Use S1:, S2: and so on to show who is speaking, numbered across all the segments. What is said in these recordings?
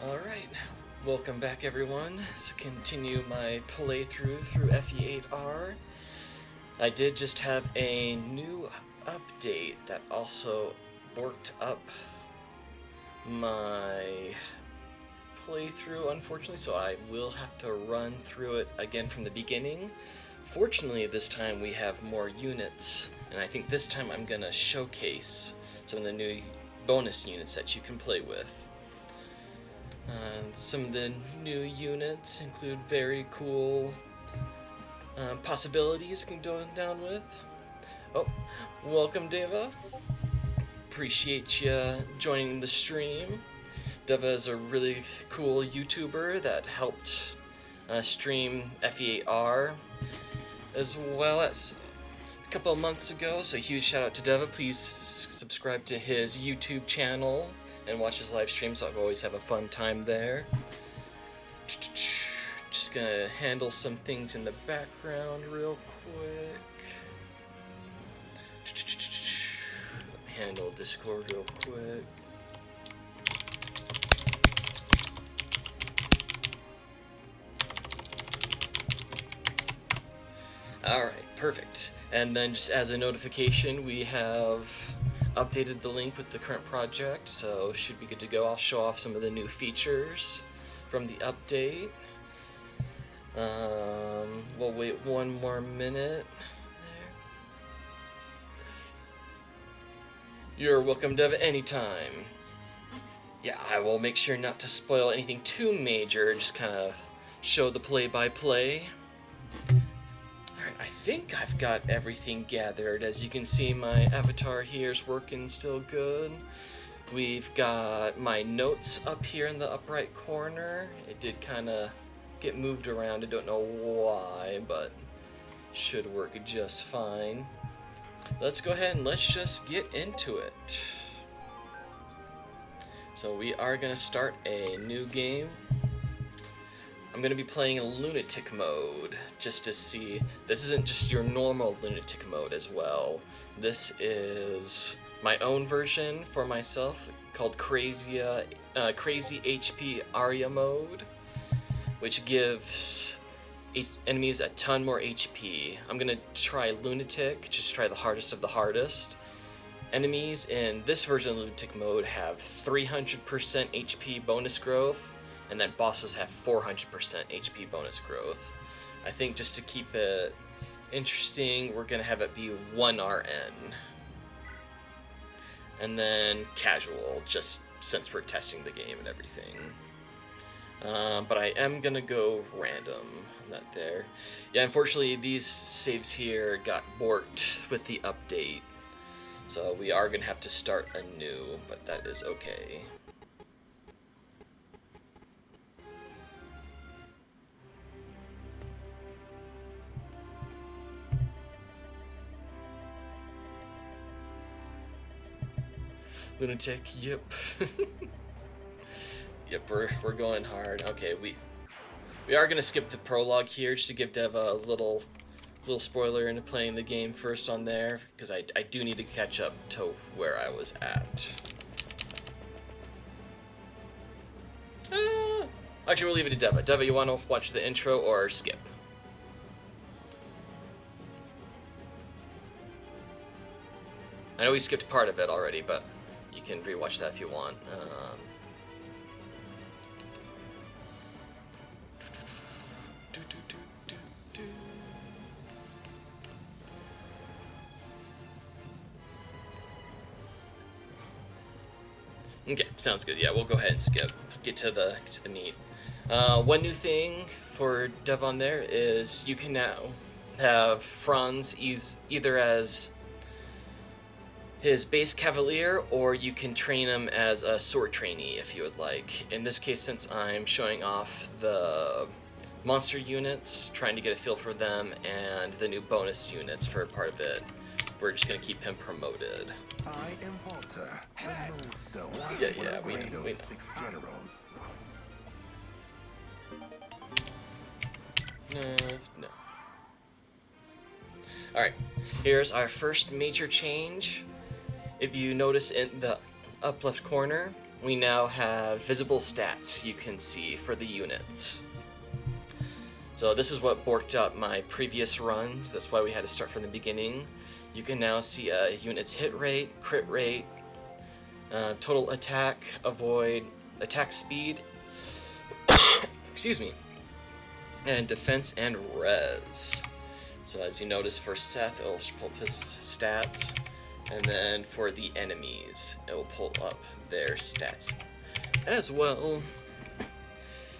S1: Alright, welcome back everyone. So continue my playthrough through FE8R. I did just have a new update that also worked up my playthrough, unfortunately, so I will have to run through it again from the beginning. Fortunately, this time we have more units, and I think this time I'm gonna showcase some of the new bonus units that you can play with. Some of the new units include very cool possibilities you can go down with. Oh, welcome Deva. Appreciate you joining the stream. Deva is a really cool YouTuber that helped stream FE8R as well as a couple of months ago, so a huge shout out to Deva. Please subscribe to his YouTube channel and watch his live streams. I always have a fun time there. Just gonna handle some things in the background real quick. Let me handle Discord real quick. Alright, perfect. And then just as a notification, we have updated the link with the current project, so should be good to go. I'll show off some of the new features from the update. We'll wait one more minute. You're welcome, Dev, anytime. Yeah, I will make sure not to spoil anything too major, just kind of show the play-by-play. I think I've got everything gathered. As you can see, my avatar here is working still good. We've got my notes up here in the upright corner. It did kind of get moved around. I don't know why, but should work just fine. Let's go ahead and let's just get into it. So we are going to start a new game. I'm going to be playing a lunatic mode just to see. This isn't just your normal lunatic mode as well. This is my own version for myself called Crazy HP Aria mode, which gives enemies a ton more HP. I'm going to try lunatic, just try the hardest of the hardest. Enemies in this version of lunatic mode have 300% HP bonus growth, and then bosses have 400% HP bonus growth. I think just to keep it interesting, we're gonna have it be 1 RN. And then casual, just since we're testing the game and everything. But I am gonna go random, not there. Yeah, unfortunately these saves here got borked with the update. So we are gonna have to start anew, but that is okay. Lunatic, yep. Yep, we're going hard. Okay, we are gonna skip the prologue here just to give Dev a little spoiler into playing the game first on there, because I do need to catch up to where I was at. Actually, we'll leave it to Deva. Deva, you want to watch the intro or skip? I know we skipped part of it already, but you can rewatch that if you want. Okay, sounds good. Yeah, we'll go ahead and skip. Get to the meat. One new thing for Dev on there is you can now have Franz either as his base cavalier, or you can train him as a sword trainee if you would like. In this case, since I'm showing off the monster units, trying to get a feel for them, and the new bonus units for part of it, we're just gonna keep him promoted.
S2: I am Walter, the Millstone.
S1: Yeah, we know.
S2: 6 generals.
S1: No. Alright, here's our first major change. If you notice in the up left corner, we now have visible stats you can see for the units. So this is what borked up my previous run. That's why we had to start from the beginning. You can now see a unit's hit rate, crit rate, total attack, avoid, attack speed, excuse me, and defense and res. So as you notice for Seth, it'll pull up his stats, and then for the enemies, it will pull up their stats as well.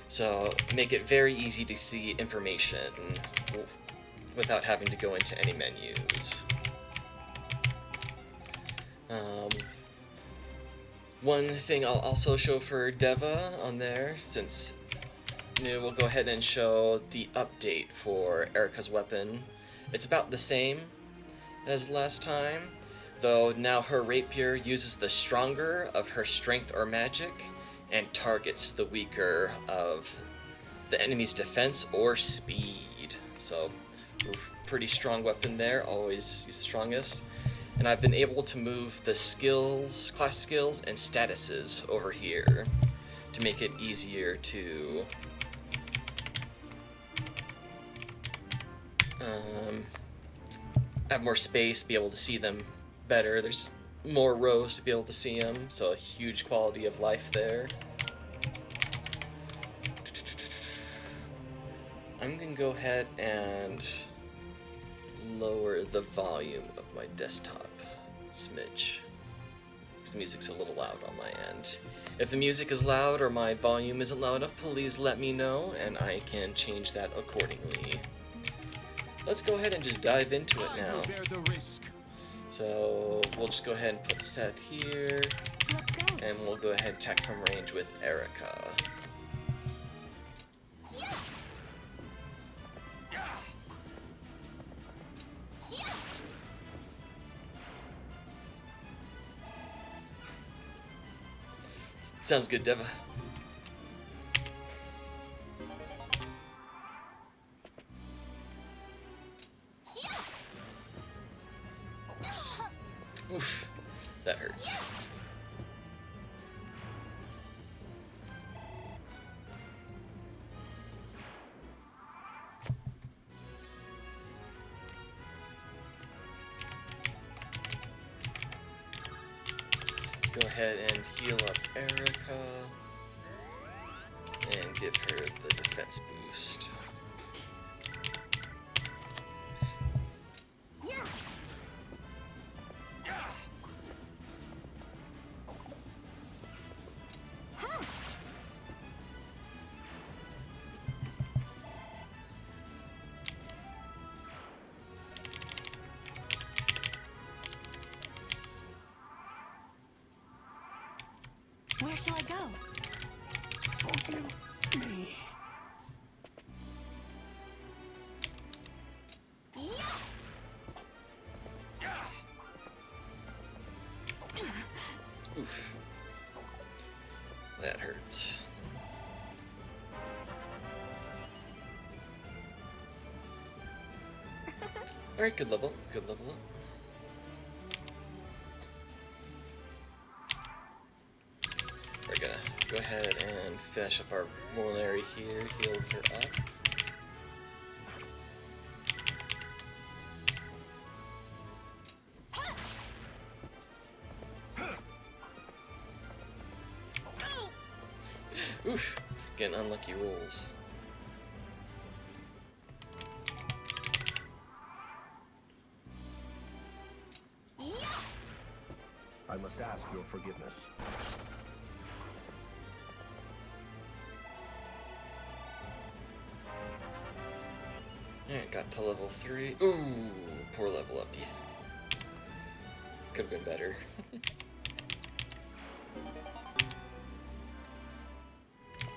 S1: So make it very easy to see information without having to go into any menus. One thing I'll also show for Deva on there, since we'll go ahead and show the update for Erica's weapon. It's about the same as last time, though now her rapier uses the stronger of her strength or magic and targets the weaker of the enemy's defense or speed. So, pretty strong weapon there, always use the strongest. And I've been able to move the skills, class skills, and statuses over here to make it easier to have more space, be able to see them better. There's more rows to be able to see them, so a huge quality of life there. I'm gonna go ahead and lower the volume of my desktop a smidge, because the music's a little loud on my end. If the music is loud or my volume isn't loud enough, please let me know and I can change that accordingly. Let's go ahead and just dive into it now. So we'll just go ahead and put Seth here, and we'll go ahead and attack from range with Erica. Sounds good, Deva. Oof, that hurts. Let's go ahead and heal up Erica and give her the defense boost.
S3: Where shall I go?
S2: Forgive me.
S1: Oof. That hurts. Alright, good level. Good level up. We're gonna go ahead and finish up our Molary here, heal her up. Oof, getting unlucky rolls.
S2: I must ask your forgiveness.
S1: Yeah, got to level 3. Ooh, poor level up. Could have been better.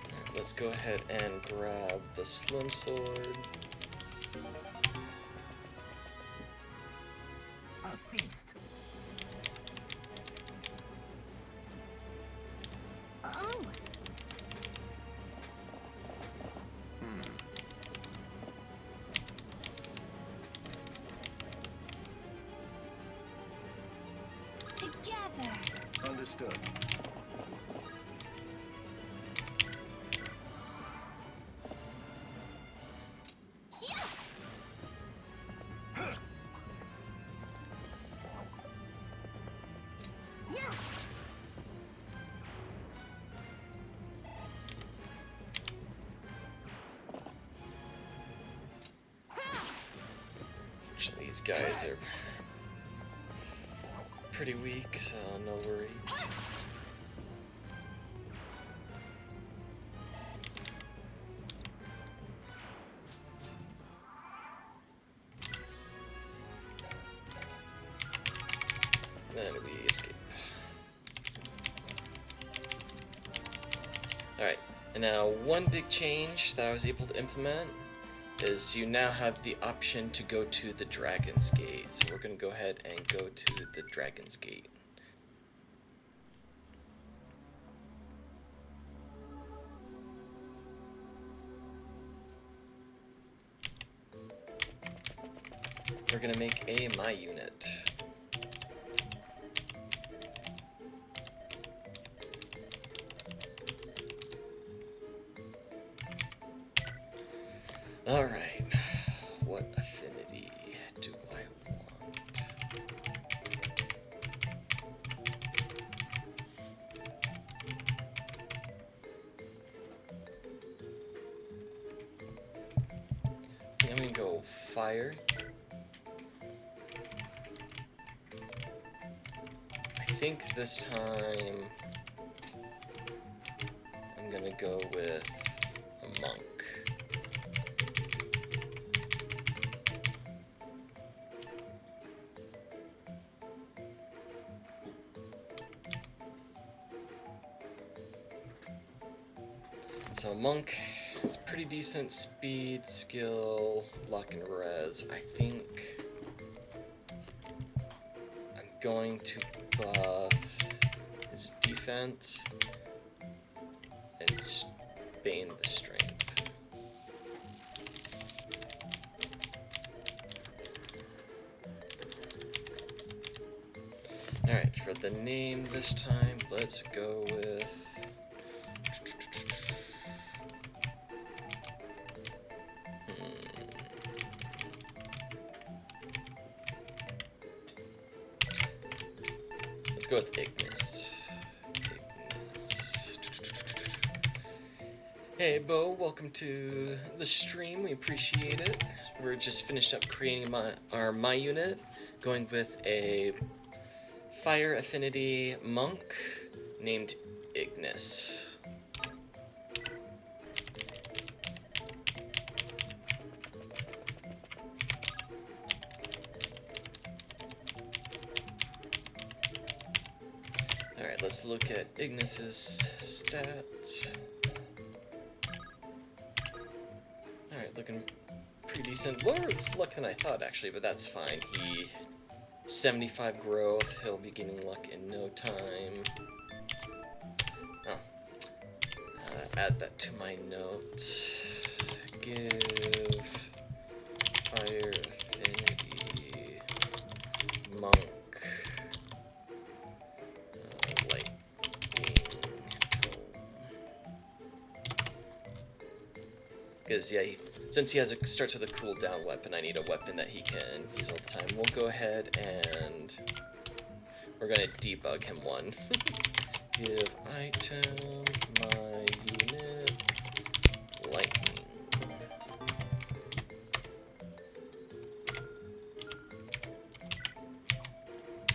S1: Alright, let's go ahead and grab the Slim Sword.
S2: A feast.
S3: Oh, together.
S2: Understood.
S1: These guys are pretty weak, so no worries. Then we escape. Alright, and now one big change that I was able to implement is you now have the option to go to the Dragon's Gate. So we're going to go ahead and go to the Dragon's Gate. We're going to make a my unit. Alright, what affinity do I want? I'm gonna go fire. I think this time I'm gonna go with a monk. So monk is pretty decent speed, skill, luck, and res. I think I'm going to buff his defense and bane the strength. Alright, for the name this time, let's go with go with Ignis. Hey Bo, welcome to the stream, we appreciate it. We're just finished up creating our my unit, going with a fire affinity monk named Ignis. Alright, let's look at Ignis's stats. Alright, looking pretty decent. Lower luck than I thought, actually, but that's fine. 75 growth, he'll be gaining luck in no time. Oh. Add that to my notes. Give fire affinity monk because yeah, since he starts with a cooldown weapon, I need a weapon that he can use all the time. We'll go ahead and we're gonna debug him one. Give item my unit lightning.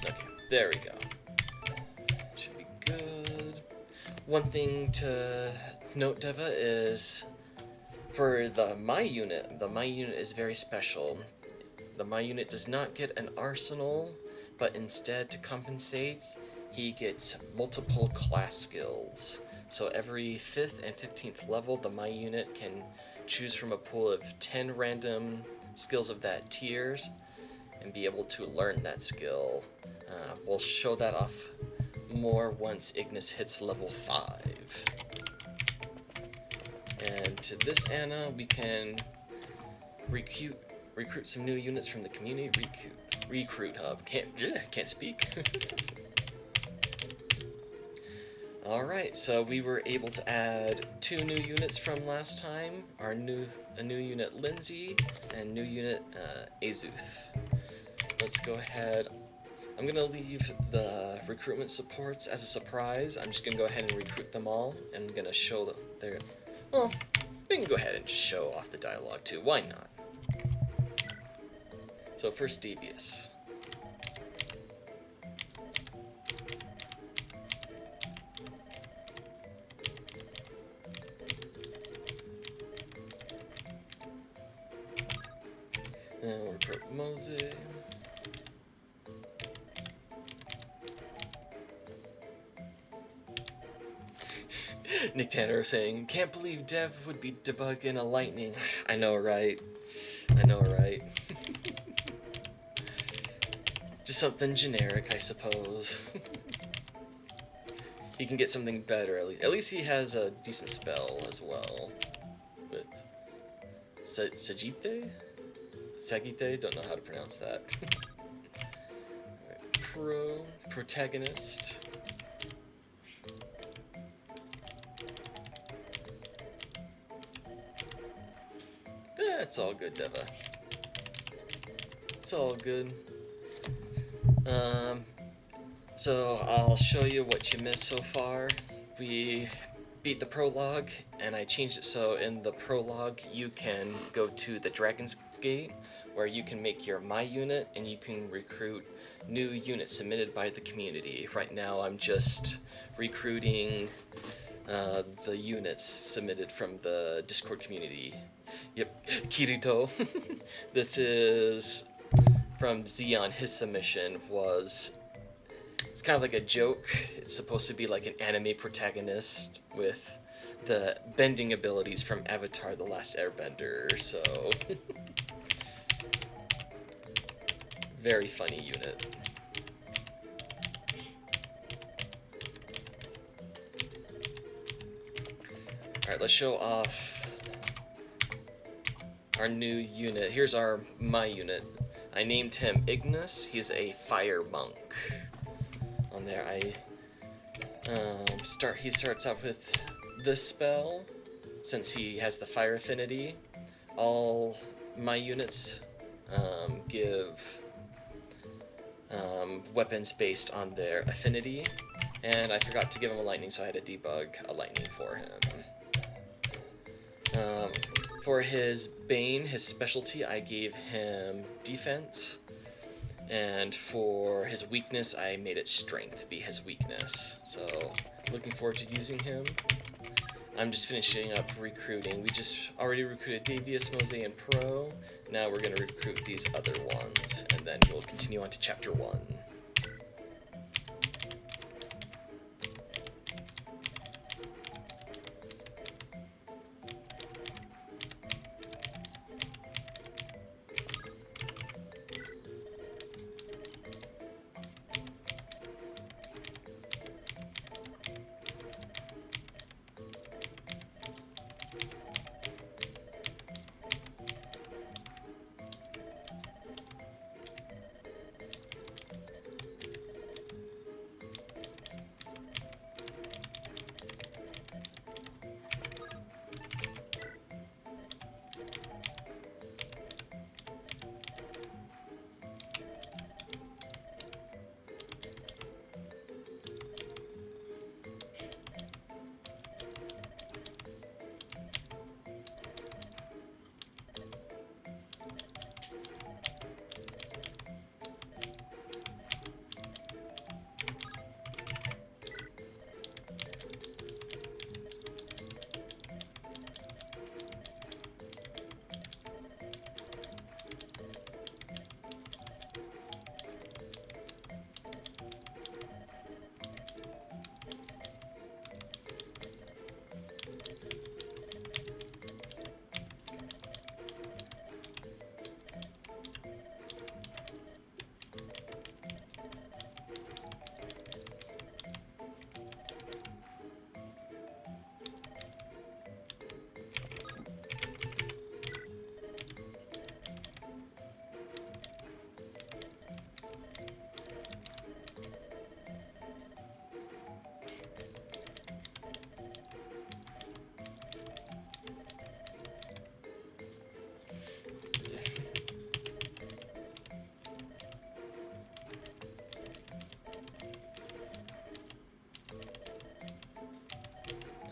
S1: Okay, there we go. Should be good. One thing to note, Deva, is for the my unit is very special. The my unit does not get an arsenal, but instead, to compensate, he gets multiple class skills. So every 5th and 15th level, the my unit can choose from a pool of 10 random skills of that tier and be able to learn that skill. We'll show that off more once Ignis hits level 5. And to this Anna, we can recruit some new units from the community recruit hub. Can't speak. All right, so we were able to add 2 new units from last time. A new unit Lindsay and new unit Azuth. Let's go ahead. I'm gonna leave the recruitment supports as a surprise. I'm just gonna go ahead and recruit them all, and I'm gonna show their. Well, we can go ahead and just show off the dialogue too. Why not? So So first devious. Then we'll recruit Mosey. Nick Tanner saying, "Can't believe Dev would be debugging a lightning." I know, right? I know, right? Just something generic, I suppose. He can get something better, at least. At least he has a decent spell as well. With Sagite? Sagite? Don't know how to pronounce that. Right. Protagonist. It's all good, Deva. It's all good. So I'll show you what you missed so far. We beat the prologue, and I changed it so in the prologue you can go to the Dragon's Gate, where you can make your My unit, and you can recruit new units submitted by the community. Right now I'm just recruiting the units submitted from the Discord community. Yep, Kirito. This is from Xeon. His submission was, it's kind of like a joke. It's supposed to be like an anime protagonist with the bending abilities from Avatar: The Last Airbender, so very funny unit. Alright, let's show off our new unit. Here's our My unit. I named him Ignis. He's a fire monk. On there, he starts out with this spell, since he has the fire affinity. All My units give weapons based on their affinity, and I forgot to give him a lightning, so I had to debug a lightning for him. For his Bane, his specialty, I gave him defense, and for his weakness, I made it strength be his weakness. So, looking forward to using him. I'm just finishing up recruiting. We just already recruited Devious, Mosey, and Pro. Now we're going to recruit these other ones, and then we'll continue on to Chapter 1.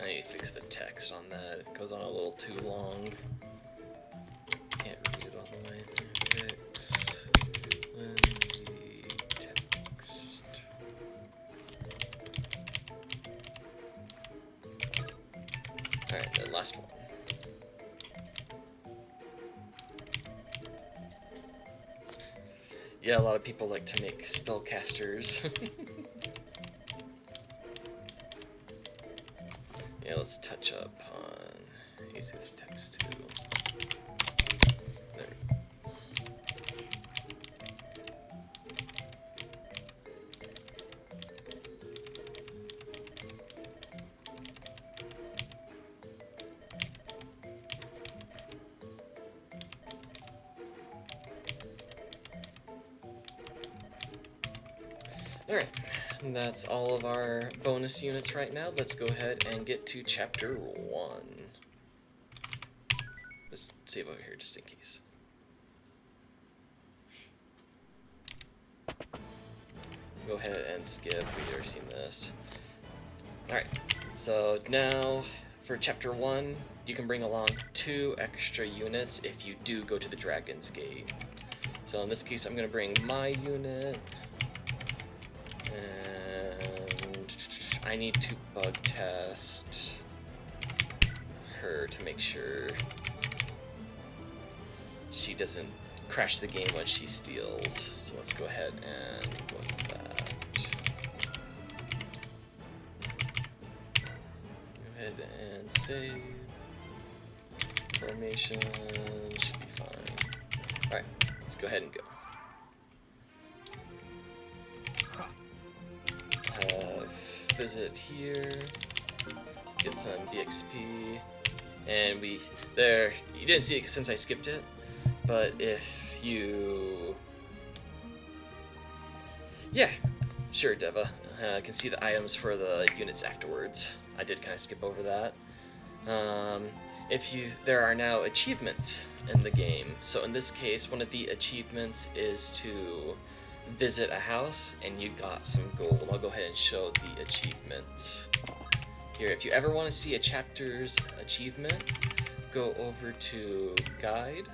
S1: I need to fix the text on that. It goes on a little too long. Can't read it all the way. Fix. Alright, the last one. Yeah, a lot of people like to make spellcasters. Yeah, let's touch up on this text too. There. Alright, and that's all of our bonus units right now. Let's go ahead and get to chapter 1. Let's save over here just in case. Go ahead and skip, we've already seen this. Alright, so now for chapter 1, you can bring along 2 extra units if you do go to the Dragon's Gate. So in this case, I'm going to bring my unit. And I need to bug test her to make sure she doesn't crash the game when she steals. So let's go ahead and go with that. Go ahead and save. Formation should be fine. Alright, let's go ahead and go. Visit here, get some EXP, and you didn't see it since I skipped it, but if you, yeah, sure, Deva, can see the items for the units afterwards. I did kind of skip over that. There are now achievements in the game, so in this case, one of the achievements is to visit a house, and you got some gold. I'll go ahead and show the achievements. Here, if you ever want to see a chapter's achievement, go over to Guide,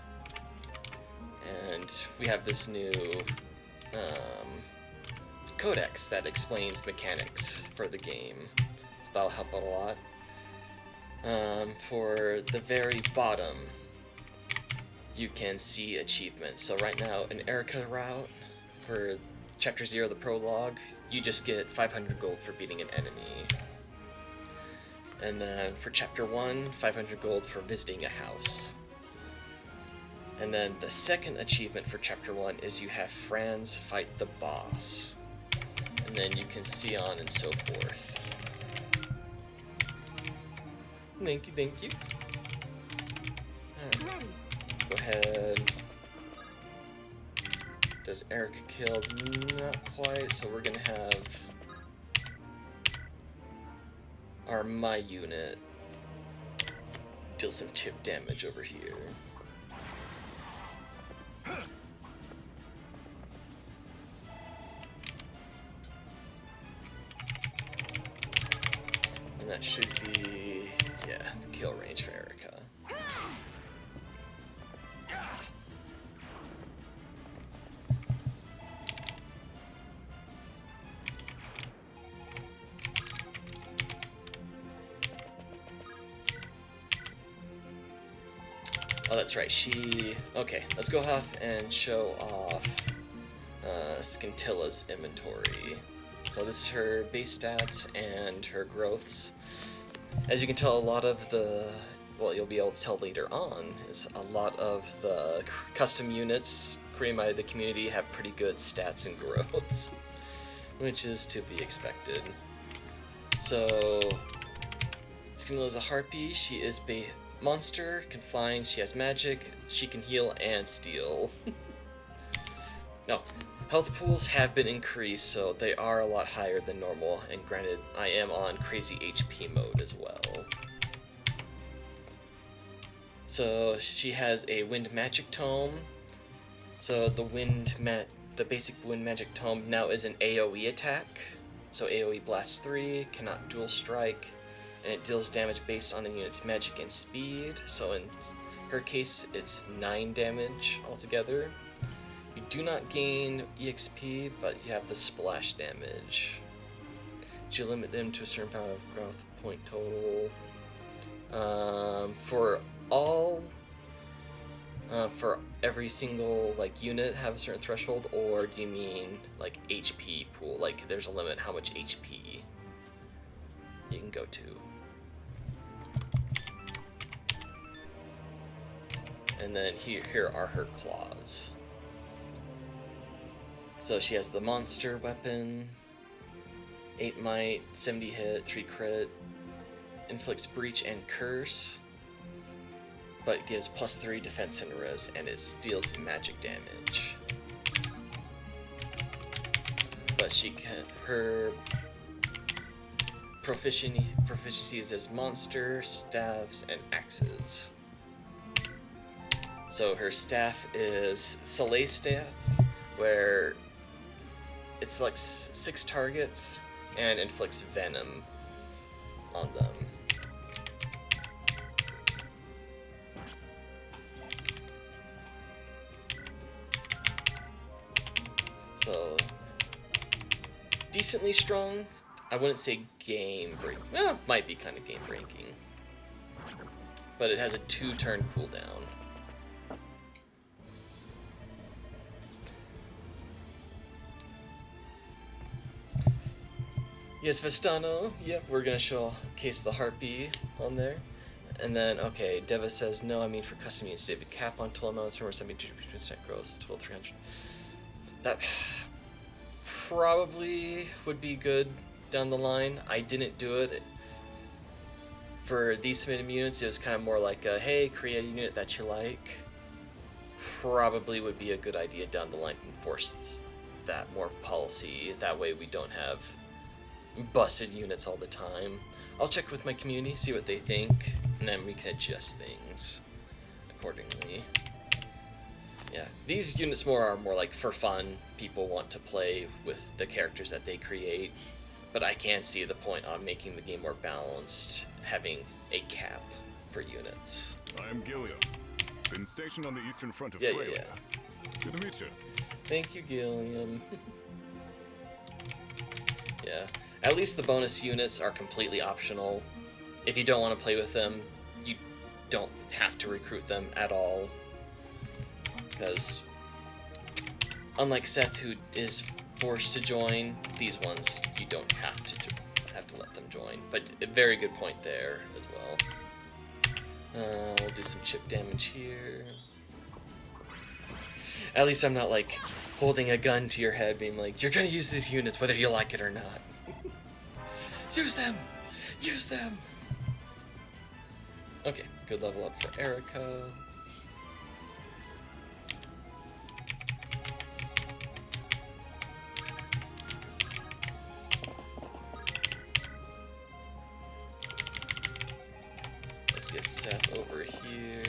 S1: and we have this new codex that explains mechanics for the game, so that'll help out a lot. For the very bottom, you can see achievements. So right now, an Erica route, for Chapter 0, the prologue, you just get 500 gold for beating an enemy. And then for Chapter 1, 500 gold for visiting a house. And then the second achievement for Chapter 1 is you have Franz fight the boss. And then you can see on and so forth. Thank you, thank you. Right. Go ahead. Does Eric kill? Not quite, so we're gonna have my unit deal some chip damage over here. And that should be, yeah, the kill range for Erica. Oh, that's right, okay, let's go off and show off Scintilla's inventory. So this is her base stats and her growths. As you can tell, a lot of well, you'll be able to tell later on, is a lot of the custom units created by the community have pretty good stats and growths, which is to be expected. So, Scintilla's a harpy, she is monster, can flying, she has magic, she can heal and steal. No, health pools have been increased, so they are a lot higher than normal, and granted, I am on crazy HP mode as well. So she has a wind magic tome. So the basic wind magic tome now is an AoE attack. So AoE blast 3, cannot dual strike, and it deals damage based on the unit's magic and speed. So in her case, it's 9 damage altogether. You do not gain EXP, but you have the splash damage. You limit them to a certain amount of growth point total. For every single like unit have a certain threshold, or do you mean like HP pool? Like there's a limit how much HP you can go to. And then here are her claws. So she has the monster weapon, 8 might, 70 hit, 3 crit, inflicts breach and curse, but gives +3 defense and res, and it deals magic damage. But her proficiency is as monster, staffs, and axes. So her staff is Soleil Staff, where it selects 6 targets and inflicts venom on them. So decently strong. I wouldn't say game breaking. Well, might be kind of game breaking. But it has a 2-turn cooldown. Yes, Vestano. Yep, we're gonna showcase the Harpy on there. And then, okay, Deva says, no, I mean for custom units, David, cap on total amounts, somewhere 72% growth, total 300. That probably would be good down the line. I didn't do it. For these submitted units, it was kind of more like, hey, create a unit that you like. Probably would be a good idea down the line to enforce that more policy. That way we don't have busted units all the time. I'll check with my community, see what they think, and then we can adjust things accordingly. Yeah, these units are more like for fun. People want to play with the characters that they create, but I can see the point on making the game more balanced, having a cap for units.
S4: I am Gilliam. Been stationed on the eastern front of
S1: Yeah.
S4: Good to meet you.
S1: Thank you, Gilliam. Yeah. At least the bonus units are completely optional. If you don't want to play with them, you don't have to recruit them at all. Because unlike Seth, who is forced to join, these ones you don't have to let them join. But a very good point there as well. We'll do some chip damage here. At least I'm not like holding a gun to your head being like, you're gonna use these units whether you like it or not. Use them! Use them! Okay, good level up for Erica. Let's get Seth over here.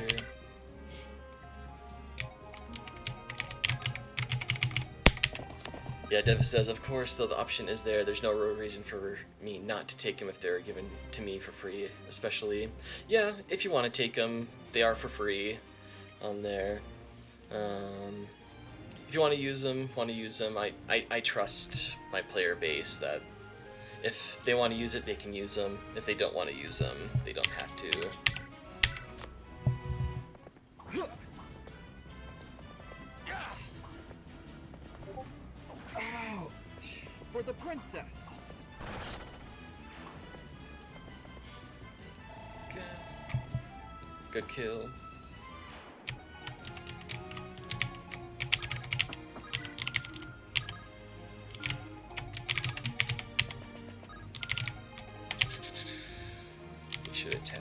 S1: Yeah, Devis says, of course, though the option is there, there's no real reason for me not to take them if they're given to me for free, especially. Yeah, if you want to take them, they are for free on there. If you want to use them, I trust my player base that if they want to use it, they can use them. If they don't want to use them, they don't have to.
S5: Ouch! For the princess!
S1: Good kill. We should attack.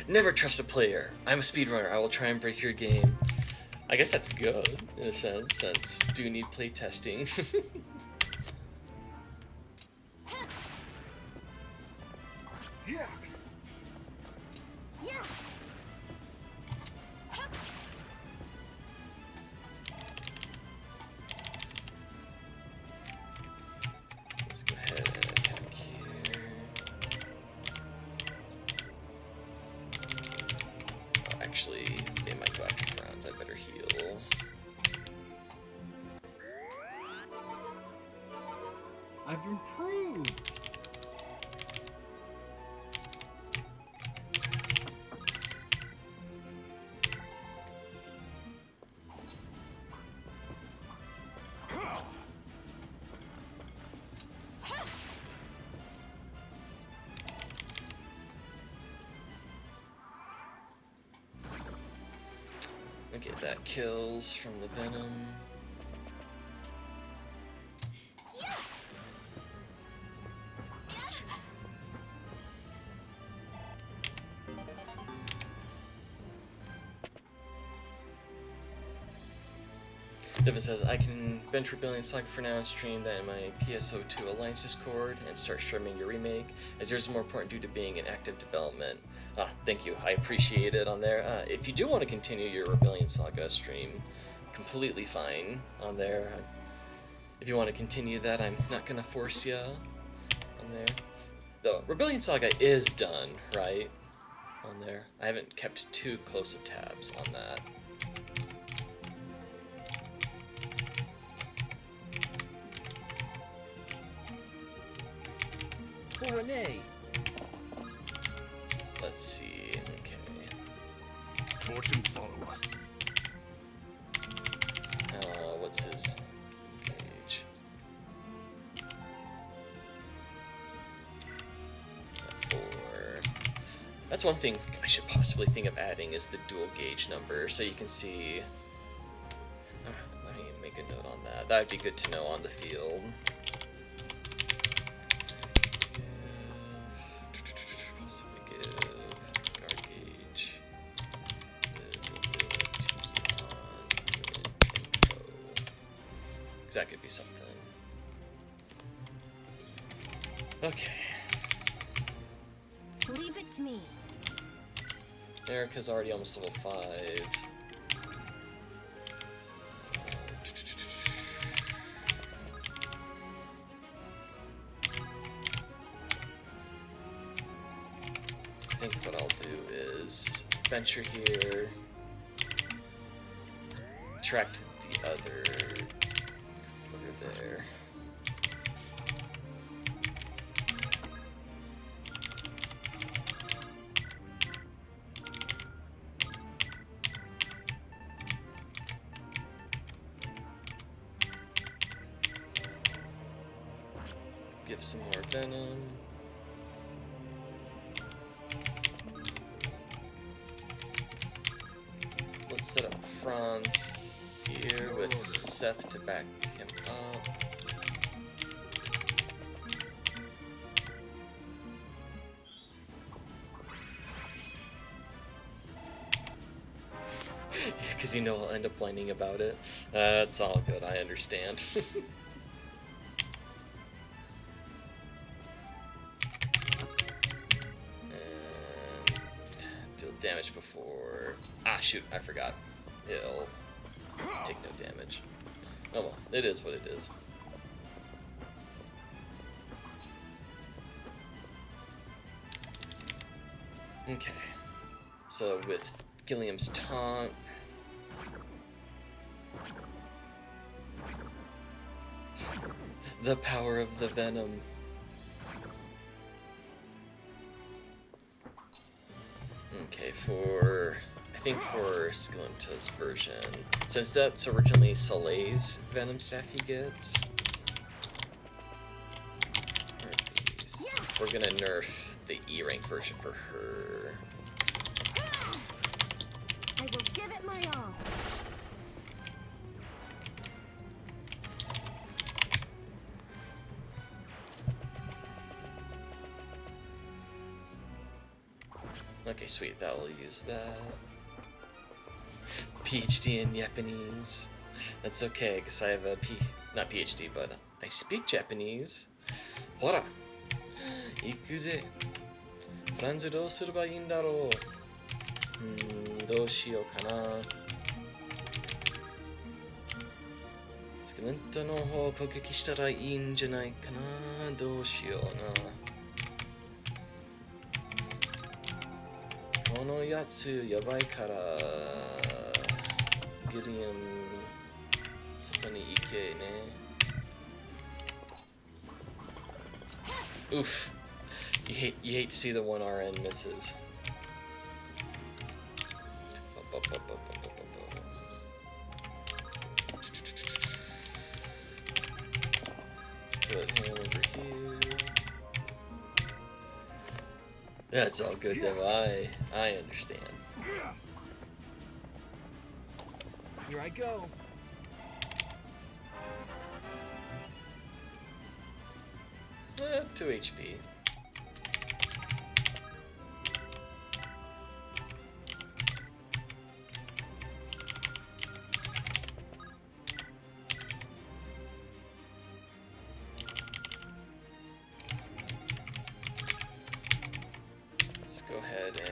S1: Never trust a player. I'm a speedrunner. I will try and break your game. I guess that's good, in a sense, since do need play testing.
S5: Yeah!
S3: Yeah.
S1: Let's go ahead and attack here. Oh, actually, they might go after rounds. I better heal.
S5: I've improved!
S1: Get that kills from the venom. Diva says, I can bench Rebellion Saga for now and stream that in my PSO2 Alliance Discord and start streaming your remake, as yours is more important due to being in active development. Ah, thank you. I appreciate it on there. If you do want to continue your Rebellion Saga stream, completely fine on there. If you want to continue that, I'm not going to force you on there. The Rebellion Saga is done, right? On there. I haven't kept too close of tabs on that.
S5: Renee.
S1: Let's see. Okay.
S4: Fortune follow us.
S1: What's his gauge? Four. That's one thing I should possibly think of adding is the dual gauge number, so you can see. Let me make a note on that. That'd be good to know on the field. That could be something. Okay.
S3: Leave it to me.
S1: Erica's already almost level 5. I think what I'll do is venture here, attract the other over there. Give some more venom. Let's set up Franz here with Seth to back him up. Because you know I'll end up whining about it. It's all good, I understand. Damage before. Ah, shoot, I forgot. It'll take no damage. Oh well, it is what it is. Okay. So with Gilliam's taunt. The power of the venom. Okay, I think for Skillinta's version, since that's originally Soleil's venom staff he gets, we're gonna nerf the E rank version for her.
S3: I will give it my all.
S1: Okay, sweet, that'll use that. PhD in Japanese. That's okay, because I have a not PhD, but I speak Japanese. Hora! Ikuze! フランスどうすればいいんだろう。どうしようかな。スケルトの方を攻撃したらいいんじゃないかな。どうしような。このやつやばいからギリアムそこに行けね。Oof. You hate to see the one RN misses. Put him over here. That's all good though. I understand.
S5: Here I go.
S1: Eh, 2 HP. Let's go ahead and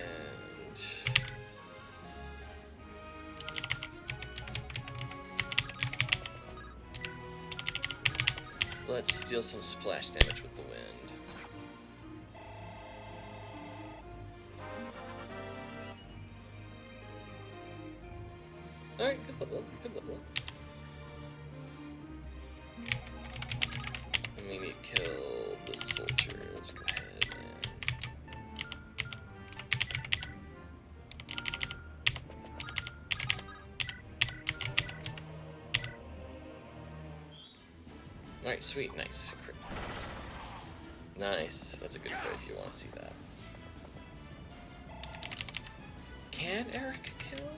S1: let's deal some splash damage with the wind. Alright, good level, good level. And we need to kill this soldier. Let's go ahead and... Alright, sweet, nice. Crit. Nice, that's a good crit if you want to see that. Can Erica kill?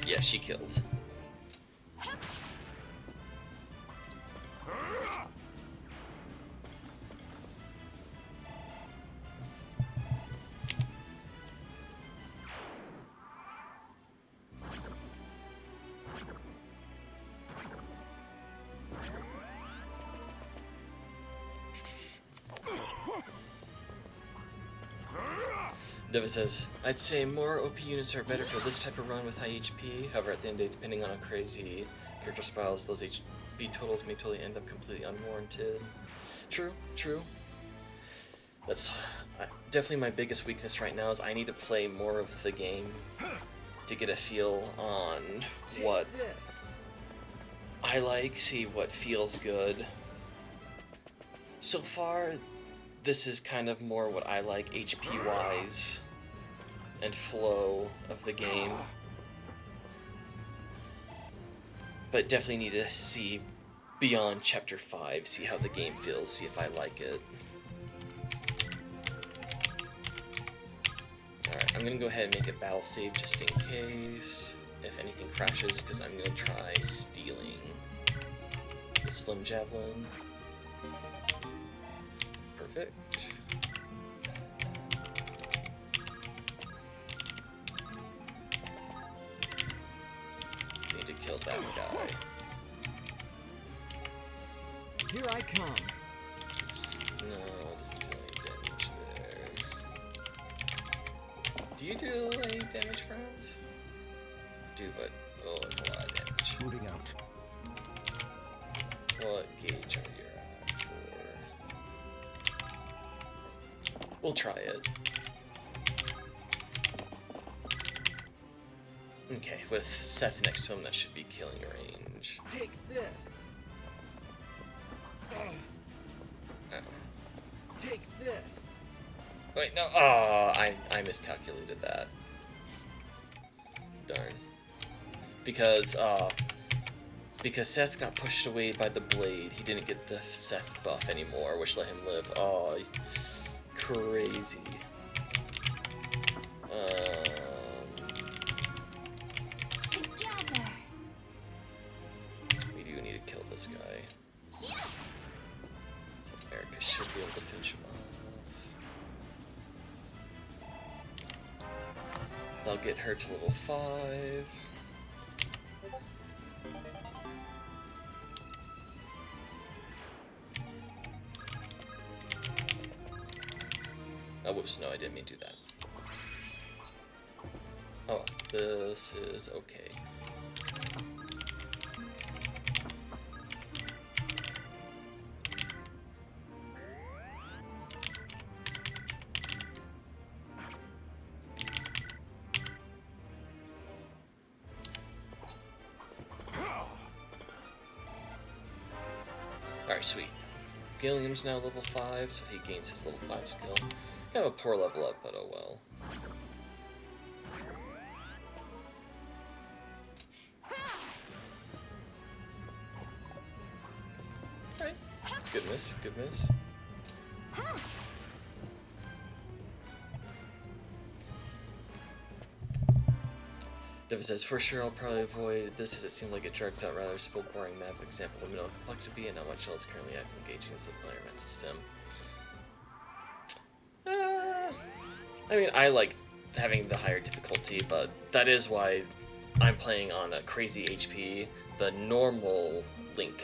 S1: Yeah, she kills. Deva says, I'd say more OP units are better for this type of run with high HP. However, at the end of the day, depending on how crazy character spirals, those HP totals may totally end up completely unwarranted. True, true. That's definitely my biggest weakness right now is I need to play more of the game to get a feel on what I like, see what feels good. So far, this is kind of more what I like HP-wise and flow of the game. But definitely need to see beyond Chapter 5, see how the game feels, see if I like it. Alright, I'm gonna go ahead and make a battle save just in case, if anything crashes, because I'm gonna try stealing the Slim Javelin. Perfect. Need to kill that guy.
S5: Here I come.
S1: No, it doesn't do any damage there. Do you do any damage, friends? Do, but oh, it's a lot of damage.
S2: Moving out.
S1: What gauge are you at for? We'll try it. Okay, with Seth next to him, that should be killing range.
S5: Take this.
S1: Oh.
S5: Take this.
S1: Wait, no. Oh, I miscalculated that. Darn. Because Seth got pushed away by the blade, he didn't get the Seth buff anymore, which let him live. Oh, he's crazy.
S3: Together.
S1: We do need to kill this guy. So Erica should be able to finish him off. That'll get her to level 5. Oh, whoops, no, I didn't mean to do that. Oh, this is okay. Alright, sweet. Gilliam's now level 5, so he gains his level 5 skill. Kind of a poor level up, but oh well. Alright. Good miss, good miss. Devin says, for sure I'll probably avoid this as it seems like it drags out rather simple, boring map example with minimal complexity and not much else currently engaging in the player mental system. I mean, I like having the higher difficulty, but that is why I'm playing on a crazy HP. The normal link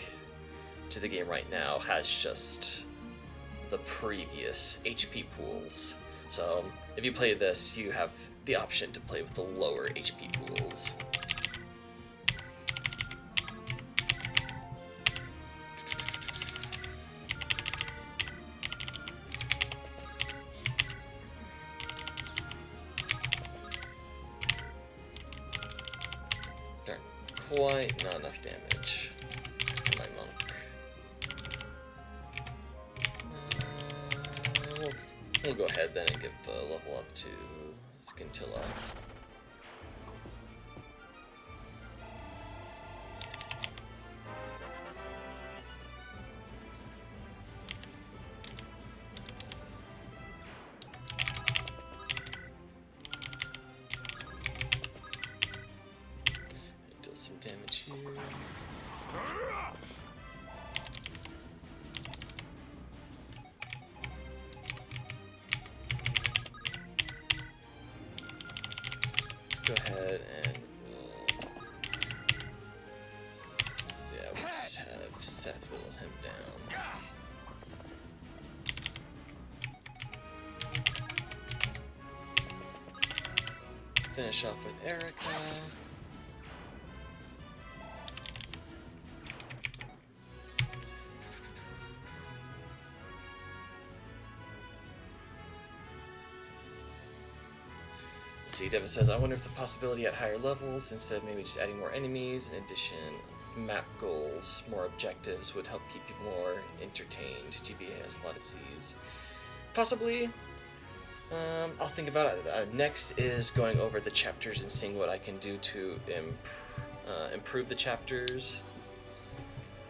S1: to the game right now has just the previous HP pools. So if you play this, you have the option to play with the lower HP pools. Darn, quite not enough damage for my monk. We'll go ahead then and give the level up to Scintilla. Deal some damage here. Go ahead and we'll just have Seth whittle him down. Finish off with Erica. See, Devin says, I wonder if the possibility at higher levels, instead of maybe just adding more enemies, in addition, map goals, more objectives, would help keep people more entertained. GBA has a lot of Z's. Possibly. I'll think about it. Next is going over the chapters and seeing what I can do to improve the chapters.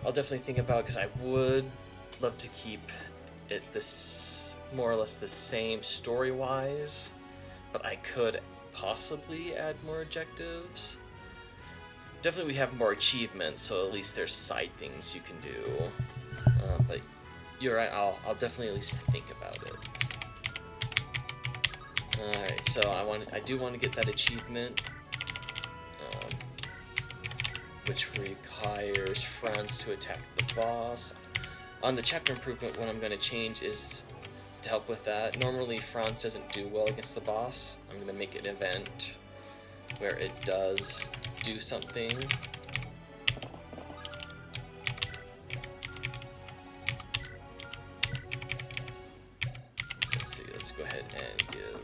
S1: I'll definitely think about it, because I would love to keep it this more or less the same story-wise, but I could possibly add more objectives. Definitely we have more achievements, so at least there's side things you can do. But you're right, I'll definitely at least think about it. Alright, so I do want to get that achievement, which requires Franz to attack the boss. On the chapter improvement, what I'm going to change is to help with that. Normally Franz doesn't do well against the boss. I'm going to make an event where it does do something. Let's see, let's go ahead and give...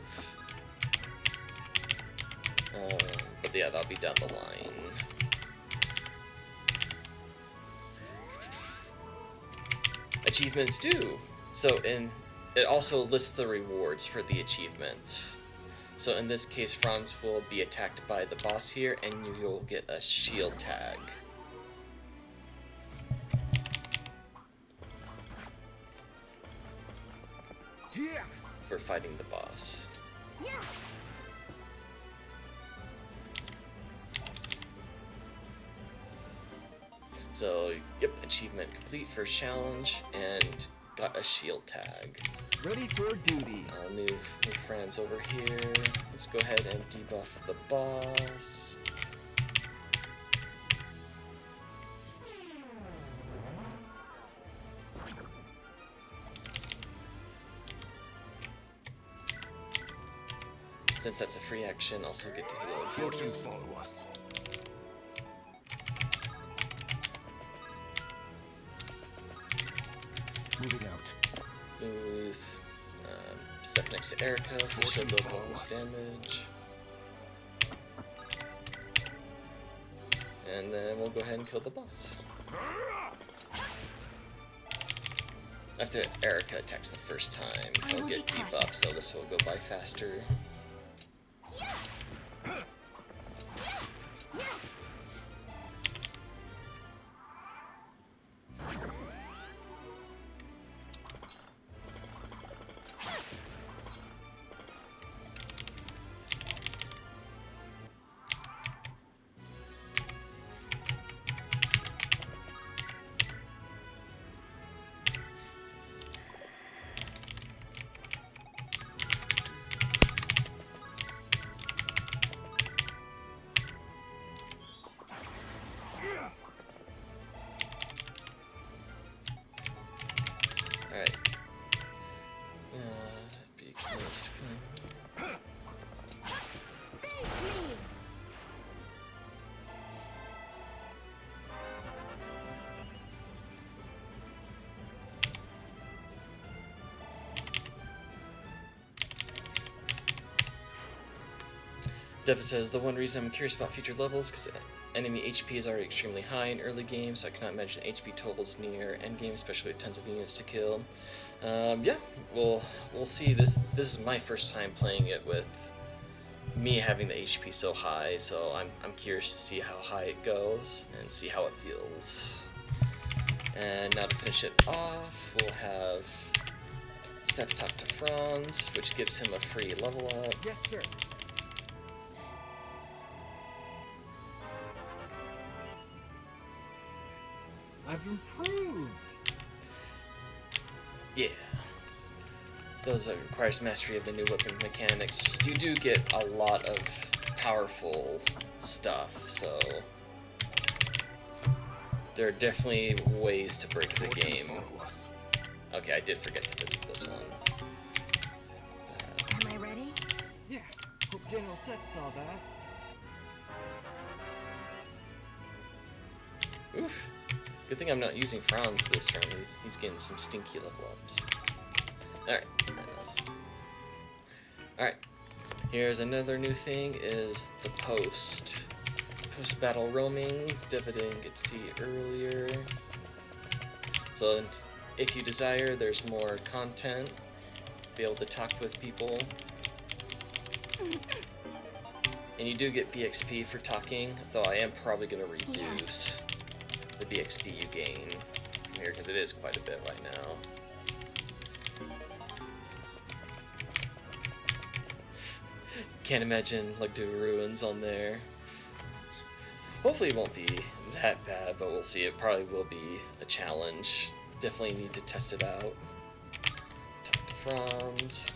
S1: but yeah, that'll be down the line. Achievements do! So it also lists the rewards for the achievements. So in this case, Franz will be attacked by the boss here, and you'll get a shield tag. For fighting the boss. So, yep, achievement complete, first challenge, and got a shield tag.
S5: Ready for duty.
S1: New friends over here. Let's go ahead and debuff the boss. Since that's a free action, also get to heal.
S4: Fortune follow us.
S2: Moving out.
S1: With step next to Erica, so she'll go bonus damage. And then we'll go ahead and kill the boss. After Erica attacks the first time, he'll get debuffed, so this will go by faster. Deva says, the one reason I'm curious about future levels because enemy HP is already extremely high in early game, so I cannot imagine the HP totals near endgame, especially with tons of units to kill. Yeah, we'll see. This is my first time playing it with me having the HP so high, so I'm curious to see how high it goes and see how it feels. And now to finish it off, we'll have Seth talk to Franz, which gives him a free level up.
S5: Yes, sir. I've improved.
S1: Yeah. Those requires mastery of the new weapon mechanics. You do get a lot of powerful stuff, so there are definitely ways to break the game. Okay, I did forget to visit this one.
S3: Am I ready?
S5: Yeah. Hope General Seth saw that.
S1: Oof. Good thing I'm not using Franz this turn. He's getting some stinky level ups. Alright. Alright. Here's another new thing is the post-battle roaming. Deva didn't get to see earlier. So if you desire, there's more content. Be able to talk with people. And you do get BXP for talking, though I am probably going to reduce the BXP you gain from here because it is quite a bit right now. Can't imagine like do ruins on there. Hopefully it won't be that bad, but we'll see. It probably will be a challenge. Definitely need to test it out. Talk to Franz.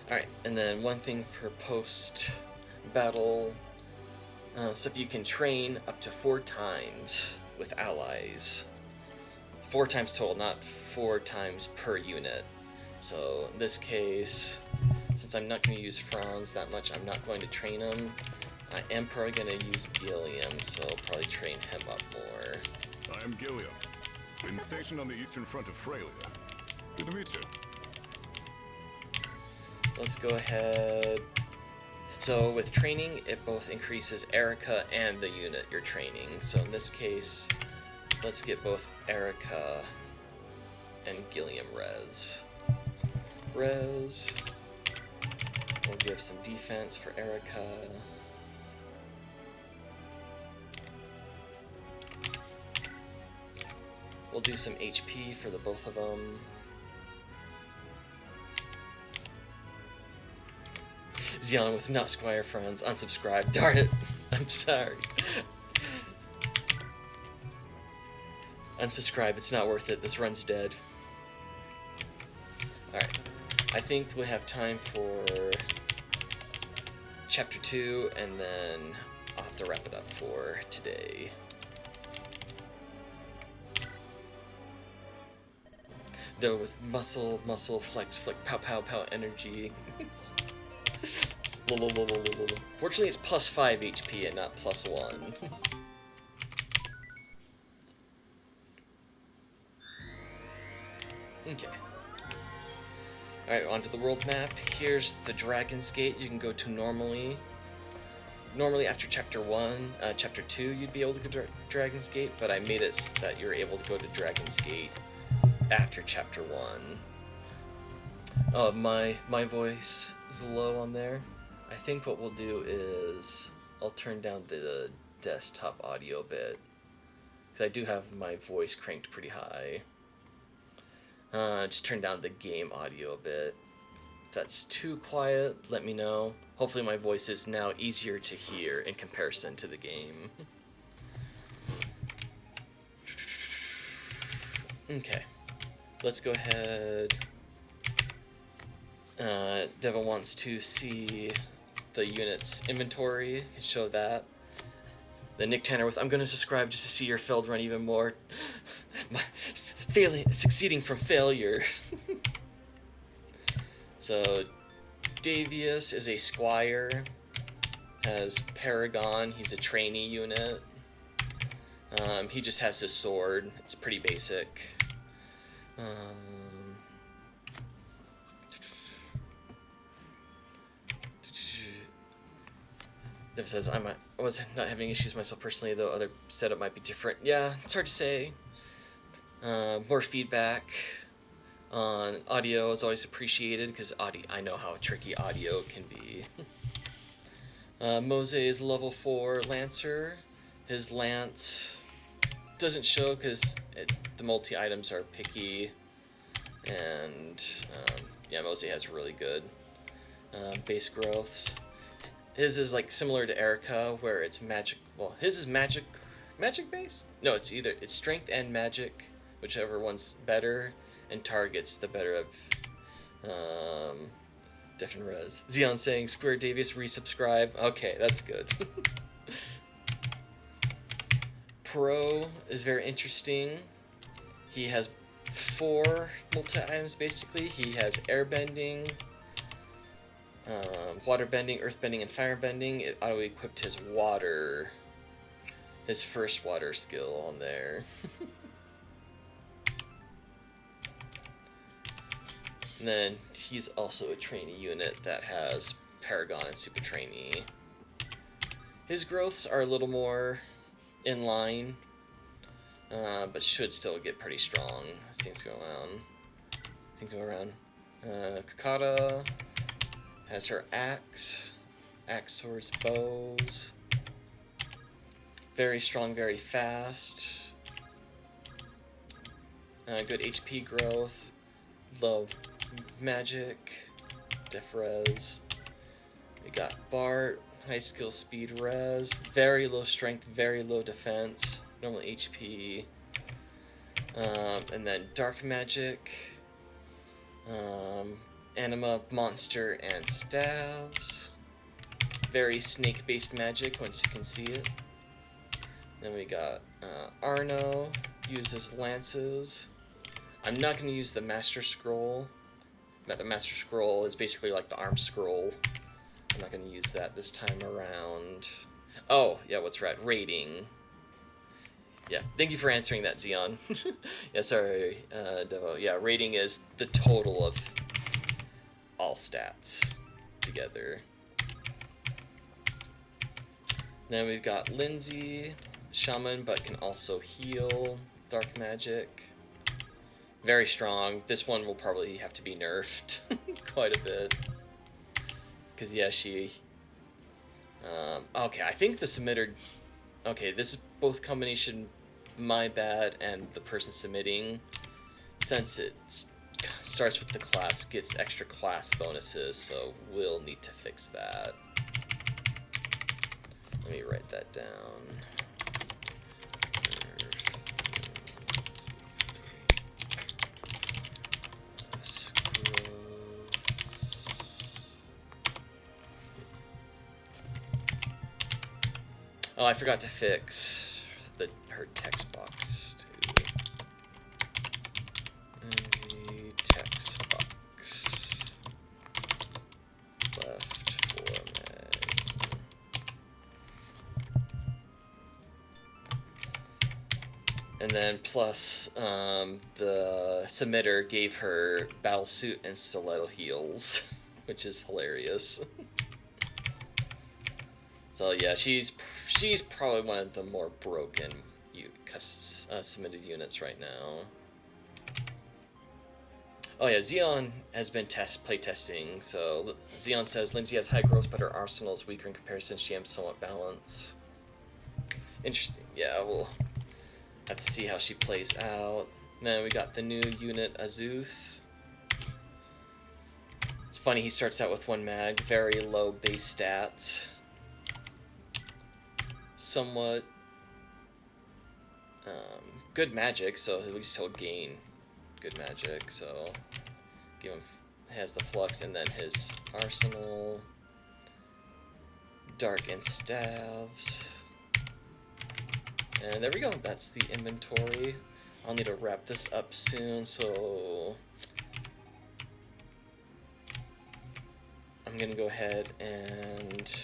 S1: Alright, and then one thing for post-battle stuff, you can train up to 4 times with allies. 4 times total, not 4 times per unit. So in this case, since I'm not going to use Franz that much, I'm not going to train him. I am probably going to use Gilliam, so I'll probably train him up more.
S4: I am Gilliam. Been stationed on the eastern front of Frelia. Good to meet you.
S1: Let's go ahead. So with training, it both increases Erica and the unit you're training. So in this case, let's get both Erica and Gilliam res. We'll give some defense for Erica. We'll do some HP for the both of them. Xeon with not Squire Friends, unsubscribe. Darn it. I'm sorry. Unsubscribe, it's not worth it. This run's dead. Alright. I think we have time for chapter 2, and then I'll have to wrap it up for today. Though with muscle, flex, pow, pow, pow, energy. Fortunately, it's plus 5 HP and not plus 1. Okay. Alright, onto the world map. Here's the Dragon's Gate you can go to normally. Normally after chapter 2 you'd be able to go to Dragon's Gate, but I made it so that you're able to go to Dragon's Gate after chapter 1. My voice is low on there. I think what we'll do is I'll turn down the desktop audio a bit, because I do have my voice cranked pretty high. Just turn down the game audio a bit. If that's too quiet, let me know. Hopefully my voice is now easier to hear in comparison to the game. Okay, let's go ahead. Devin wants to see the unit's inventory, show that. Then Nick Tanner with, I'm going to subscribe just to see your failed run even more. Succeeding from failure. So, Davius is a squire, has Paragon, he's a trainee unit. He just has his sword, it's pretty basic. Dev says, I was not having issues myself personally, though other setup might be different. Yeah, it's hard to say. More feedback on audio is always appreciated, because I know how tricky audio can be. Mose is level 4 Lancer. His lance doesn't show because the multi-items are picky, and yeah, Mose has really good base growths. His is like similar to Erica, where it's magic. Well, his is magic base? No, it's strength and magic, whichever one's better, and targets the better of different res. Xeon saying Square Davies resubscribe. Okay, that's good. Pro is very interesting. He has 4 multi-items basically. He has airbending, water bending, earth bending, and fire bending. It auto-equipped his first water skill on there. And then he's also a trainee unit that has Paragon and Super Trainee. His growths are a little more in line, but should still get pretty strong as things go around. Kakata has her axe, swords, bows. Very strong, very fast. Good HP growth. Low magic. Def res. We got Bart. High skill, speed, res. Very low strength, very low defense. Normal HP. And then dark magic. Anima, monster, and staves. Very snake-based magic once you can see it. Then we got Arno, uses lances. I'm not going to use the Master Scroll. The Master Scroll is basically like the Arm Scroll. I'm not going to use that this time around. Oh, yeah, what's right? Rating. Yeah, thank you for answering that, Xeon. Yeah, sorry, Devo. Yeah, rating is the total of all stats together. Then we've got Lindsay, Shaman, but can also heal, dark magic. Very strong. This one will probably have to be nerfed quite a bit. Because, yeah, she... okay, I think the submitter... Okay, this is both combination my bad and the person submitting. Since it starts with the class, gets extra class bonuses, so we'll need to fix that. Let me write that down. Oh, I forgot to fix her text box too. The text box left format. And then plus the submitter gave her battle suit and stiletto heels, which is hilarious. So yeah, she's probably one of the more broken submitted units right now. Oh yeah, Xeon has been playtesting. So Xeon says Lindsay has high growth, but her arsenal is weaker in comparison. She has somewhat balance. Interesting. Yeah, we'll have to see how she plays out. Then we got the new unit Azuth. It's funny, he starts out with 1 mag, very low base stats. Somewhat good magic, so at least he'll gain good magic. So give him, has the flux, and then his arsenal, dark and staves, and there we go. That's the inventory. I'll need to wrap this up soon, so I'm gonna go ahead and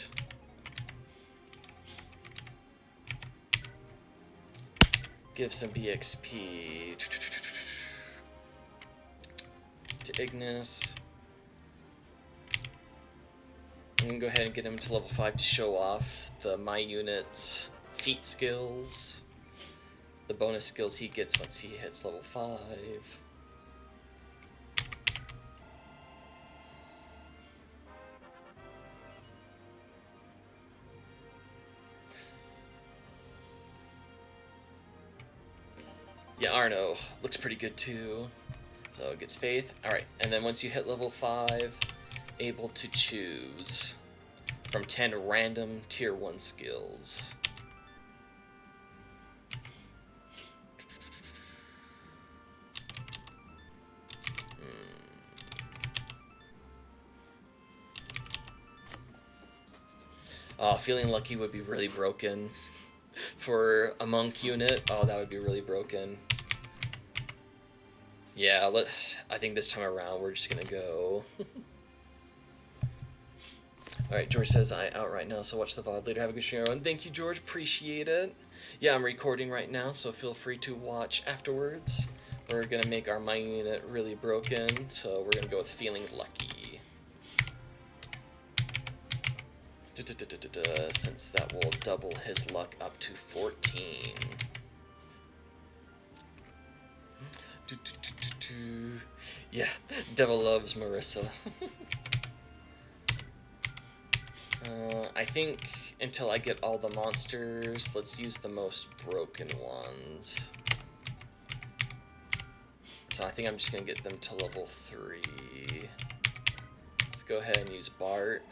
S1: give some BXP to Ignis. I'm gonna go ahead and get him to level 5 to show off my unit's feat skills, the bonus skills he gets once he hits level 5. Yeah, Arno looks pretty good too. So it gets faith. Alright, and then once you hit level 5, able to choose from 10 random tier 1 skills. Feeling lucky would be really broken. For a monk unit, oh, that would be really broken. Yeah, I think this time around we're just gonna go. Alright, George says I out right now, so watch the VOD later. Have a good stream, everyone. Thank you, George. Appreciate it. Yeah, I'm recording right now, so feel free to watch afterwards. We're gonna make our mine unit really broken, so we're gonna go with feeling lucky. Since that will double his luck up to 14. Yeah, Devil loves Marissa. I think until I get all the monsters, let's use the most broken ones. So I think I'm just gonna get them to level 3. Let's go ahead and use Bart.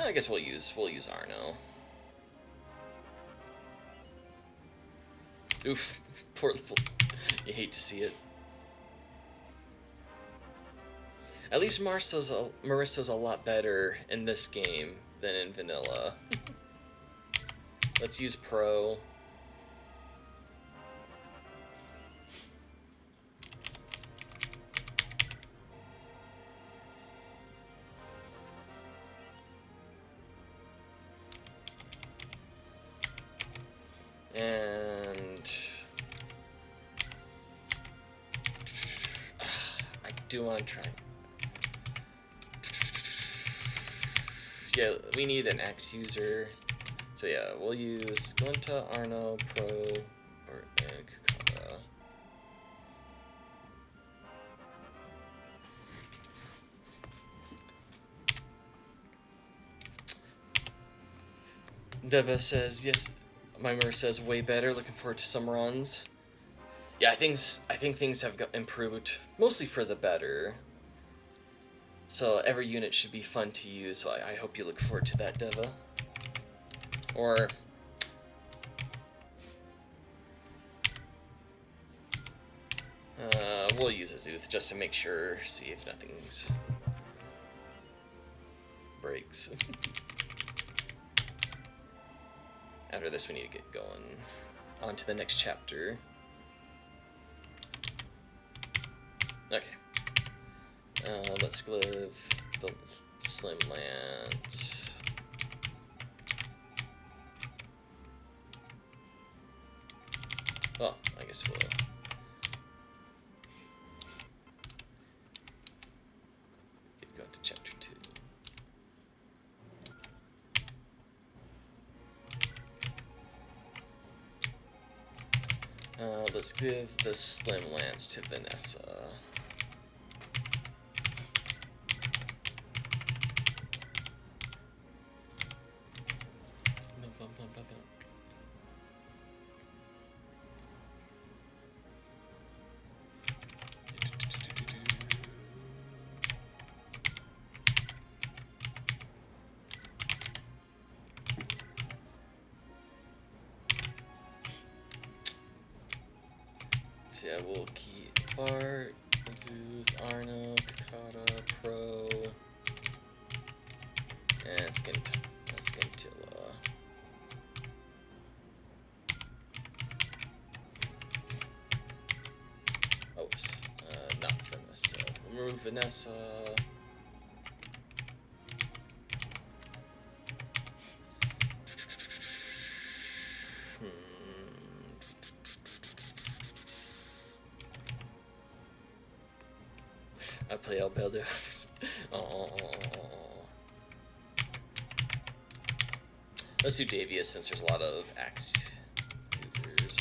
S1: I guess we'll use Arno. Oof, poor little. You hate to see it. At least Marissa's a lot better in this game than in vanilla. Let's use Pro. And I do want to try. Yeah, we need an X user. So yeah, we'll use Glinta, Arno, Pro, or Kakata. Deva says yes. My mirror says way better. Looking forward to some runs. Yeah, I think things have improved mostly for the better. So every unit should be fun to use. So I hope you look forward to that, Deva. Or we'll use Azuth just to make sure. See if nothing's breaks. After this, we need to get going on to the next chapter. Okay. Let's live the Slim Lance. Well, I guess we'll get going to chapter 2. Let's give the Slim Lance to Vanessa. Yeah, we'll keep Bart, Azuth, Arno, Kakata, Pro, and Skintilla. Oops, not Vanessa. Remove Vanessa. play Albedo. Oh. Let's do Davius since there's a lot of axe users.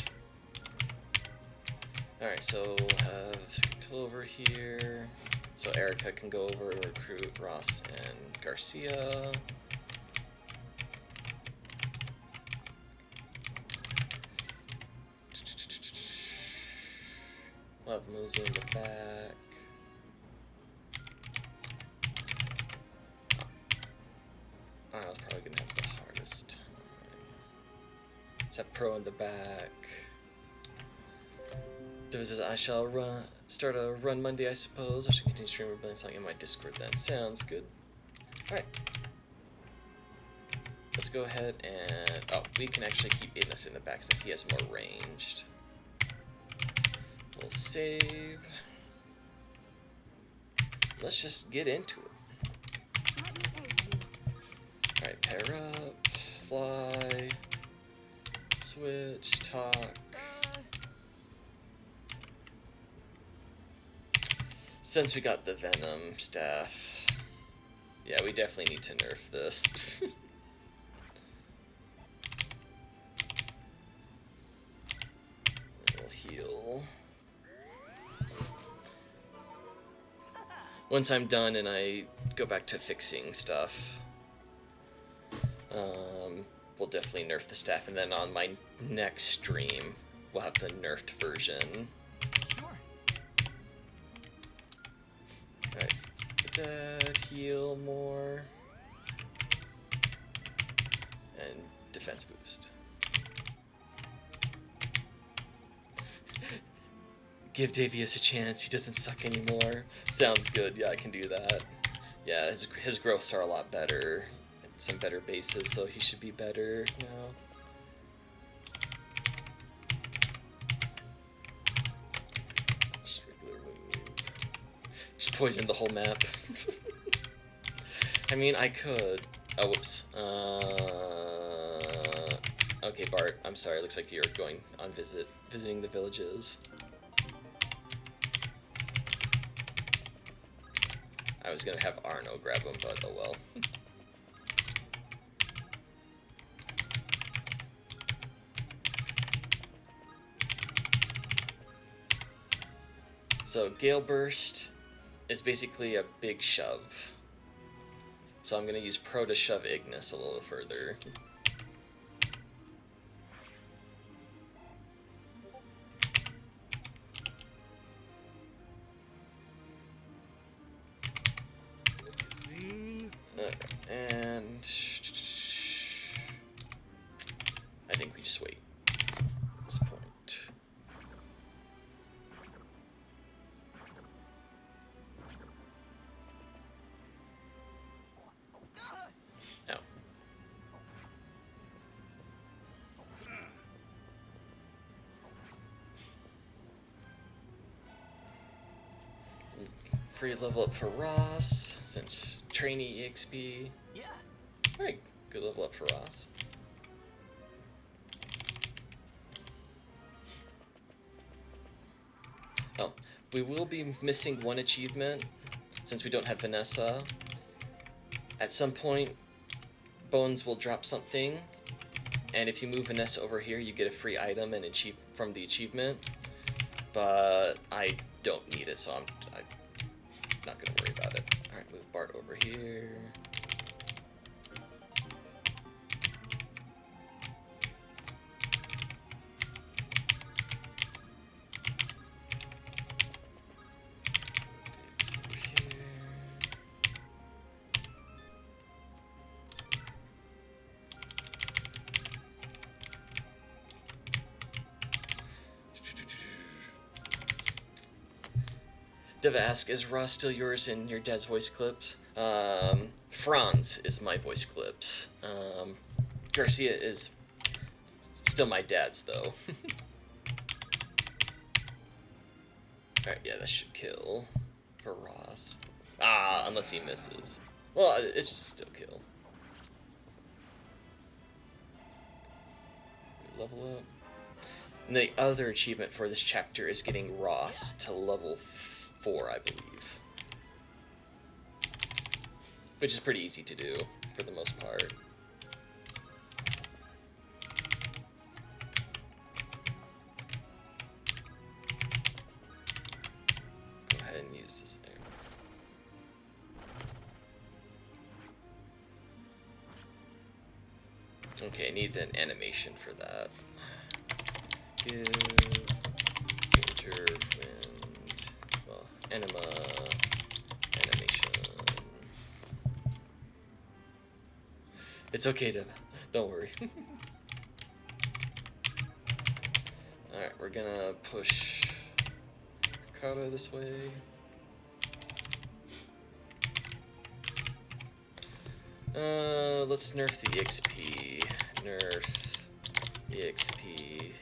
S1: Alright, so we'll have Skeptil over here. So Erica can go over and recruit Ross and Garcia. We'll have Mosey in the back. I was probably gonna have the hardest time. Let's have Pro in the back. There says, I shall start a run Monday, I suppose. I should continue streaming Rebellion Song in my Discord then. Sounds good. Alright. Let's go ahead and... Oh, we can actually keep Ignis in the back since he has more ranged. We'll save. Let's just get into it.
S3: Let me aid you.
S1: Alright, pair up, fly, switch, talk. Since we got the Venom staff, yeah, we definitely need to nerf this. We'll heal. Once I'm done and I go back to fixing stuff, we'll definitely nerf the staff, and then on my next stream, we'll have the nerfed version.
S2: Sure.
S1: Alright, get that, heal more, and defense boost. Give Davius a chance, he doesn't suck anymore. Sounds good, yeah, I can do that. Yeah, his growths are a lot better, some better bases, so he should be better now. Just regular move. Just poison the whole map. I mean, I could. Oh, whoops. Okay, Bart, I'm sorry, looks like you're going on visiting the villages. I was gonna have Arno grab him, but oh well. So Gale Burst is basically a big shove. So I'm gonna use Pro to shove Ignis a little further. And I think we just wait at this point. Oh. Free level up for Ross since trainee EXP.
S2: Yeah.
S1: Alright, good level up for Ross. Oh, we will be missing one achievement since we don't have Vanessa. At some point, Bones will drop something, and if you move Vanessa over here, you get a free item and achieve from the achievement. But I don't need it, so I'm not gonna worry about it. Alright, move Bart over here. Dev ask, is Ross still yours in your dad's voice clips? Franz is my voice clips. Garcia is still my dad's though. Alright, yeah, that should kill for Ross. Ah, unless he misses. Well, it should still kill. Level up. And the other achievement for this chapter is getting Ross to level 4, I believe. which is pretty easy to do for the most part. Go ahead and use this there. Okay, I need an animation for that. Give soldier wind, well, anima animation. It's okay to, don't worry. Alright, we're gonna push Kata this way. Let's nerf the EXP. Nerf EXP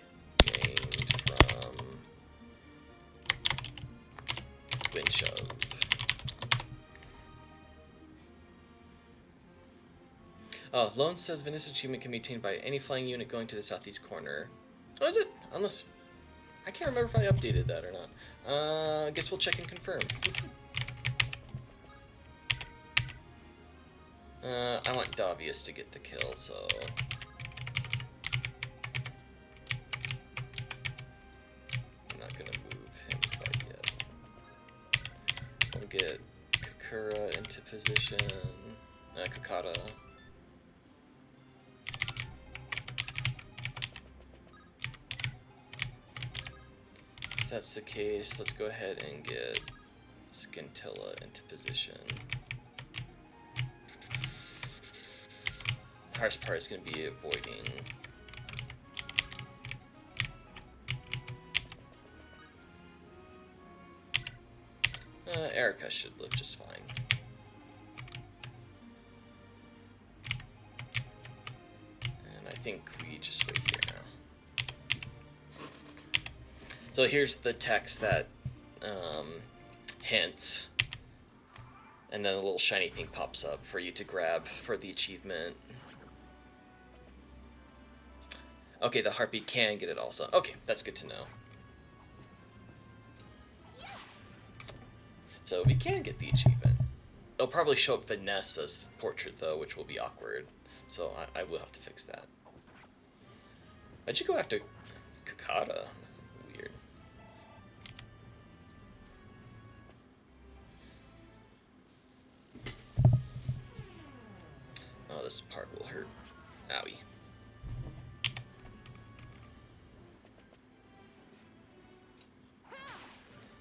S1: gained from wind shove. Oh, Lone says Vanessa's achievement can be attained by any flying unit going to the southeast corner. Oh, is it? Unless... I can't remember if I updated that or not. I guess we'll check and confirm. I want Davius to get the kill, so... I'm not gonna move him quite yet. We'll get Kakura into position. Kakata. If that's the case, let's go ahead and get Scintilla into position. The hardest part is going to be avoiding Erica should live just fine. And I think we just wait here now. So here's the text that hints, and then a little shiny thing pops up for you to grab for the achievement. Okay, the Harpy can get it also. Okay, that's good to know. So we can get the achievement. It'll probably show up Vanessa's portrait though, which will be awkward. So I will have to fix that. Why'd you go after Kakata? Weird. Oh, this part will hurt. Owie.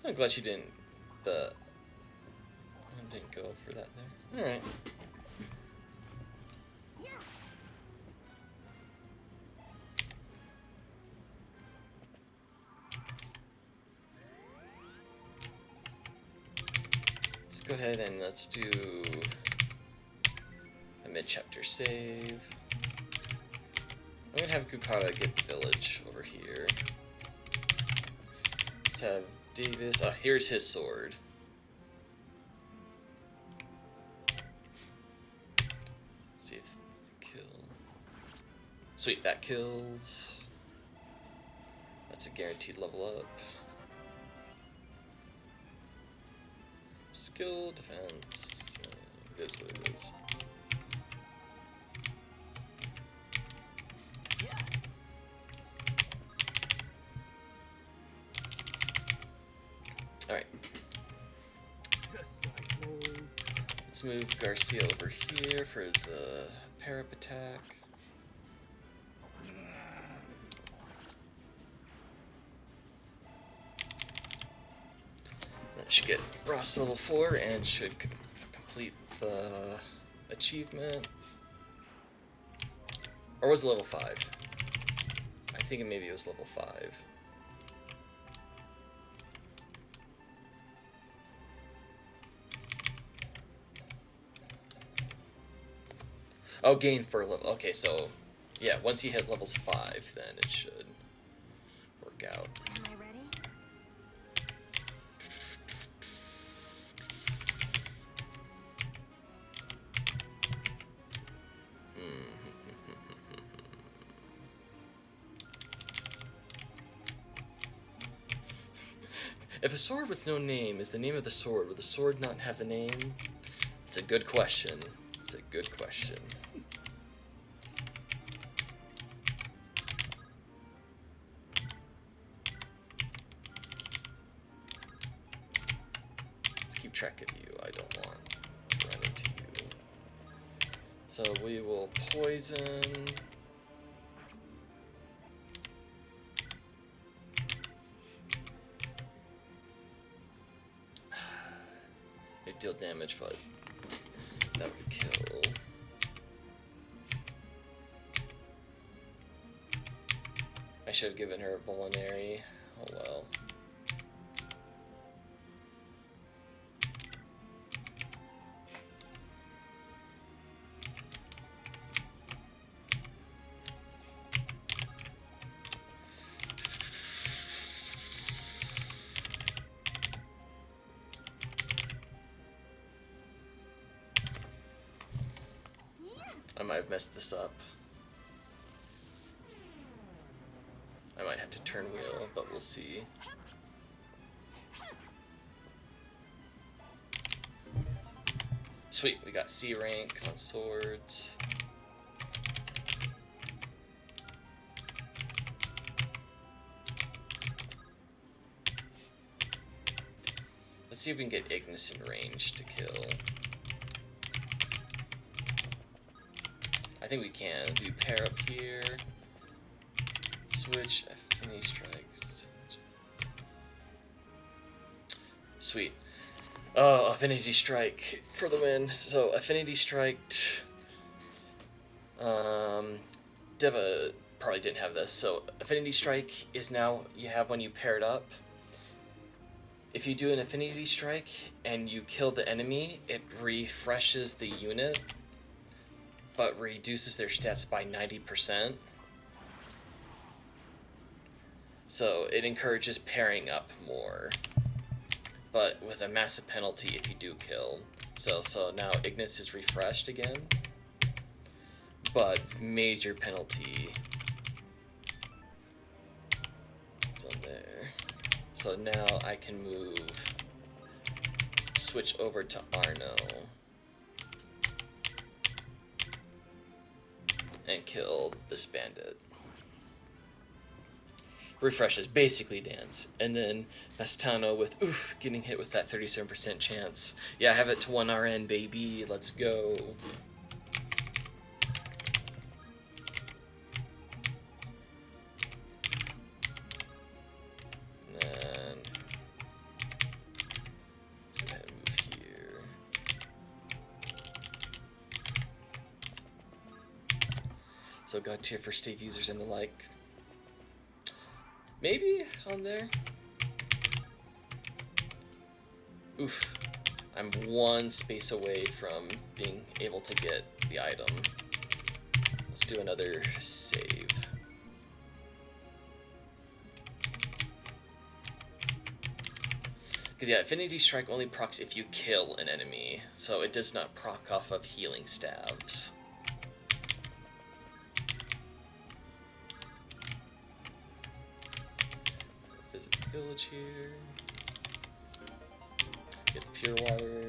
S1: I'm glad she didn't go for that there. Alright. Let's go ahead and let's do a mid-chapter save. I'm gonna have Kukata get the village over here. Let's have Davis. Oh, here's his sword. Let's see if kill. Sweet, that kills. That's a guaranteed level up. Skill, defense. It is what it is. Alright. Let's move Garcia over here for the parap attack. That should get Ross level 4 and should complete the achievement. Or was it level 5? I think maybe it was level 5. Oh, gain for level. Okay, so yeah, once you hit levels 5, then it should work out.
S3: Am I ready?
S1: If a sword with no name is the name of the sword, would the sword not have a name? It's a good question. It's a good question. Let's keep track of you. I don't want to run into you. So we will poison. It deal damage, but that would kill. I should have given her a vulnerary. Oh well. I might have messed this up. I might have to turn wheel, but we'll see. Sweet, we got C rank on swords. Let's see if we can get Ignis in range to kill. I think we can. We pair up here. Switch affinity strikes. Sweet. Oh, affinity strike for the win. So affinity striked. Deva probably didn't have this. So affinity strike is now you have when you pair it up. If you do an affinity strike and you kill the enemy, it refreshes the unit, but reduces their stats by 90%. So it encourages pairing up more, but with a massive penalty if you do kill. So now Ignis is refreshed again, but major penalty. It's on there. So now I can switch over to Arno and kill this bandit. Refreshes, basically dance. And then Pastano with, getting hit with that 37% chance. Yeah, I have it to 1 RN, baby. Let's go. And then, go ahead and move here. So God tier for Stave users and the like. Maybe on there. Oof. I'm one space away from being able to get the item. Let's do another save. Because yeah, Affinity Strike only procs if you kill an enemy, so it does not proc off of healing stabs. Visit the village here. Get the pure water.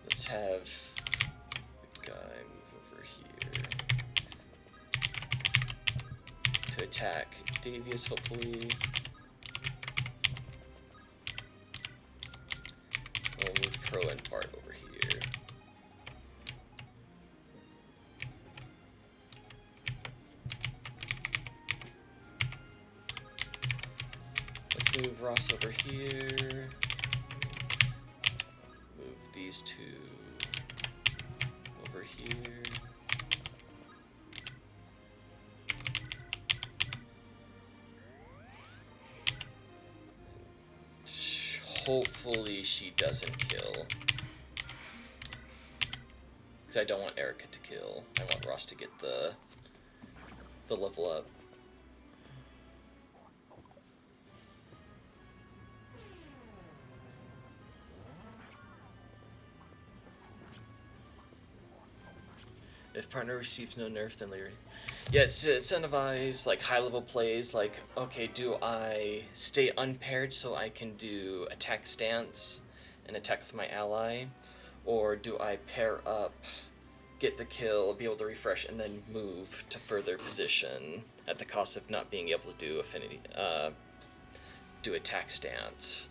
S1: Let's have the guy move over here to attack Davius, hopefully. We'll move Pro and Bart over here. Let's move Ross over here. Move these two over here. Hopefully she doesn't kill. Because I don't want Erica to kill. I want Ross to get the level up. If partner receives no nerf, then later. Yeah, it's to incentivize like high-level plays. Like, okay, do I stay unpaired so I can do attack stance and attack with my ally, or do I pair up, get the kill, be able to refresh, and then move to further position at the cost of not being able to do affinity, do attack stance.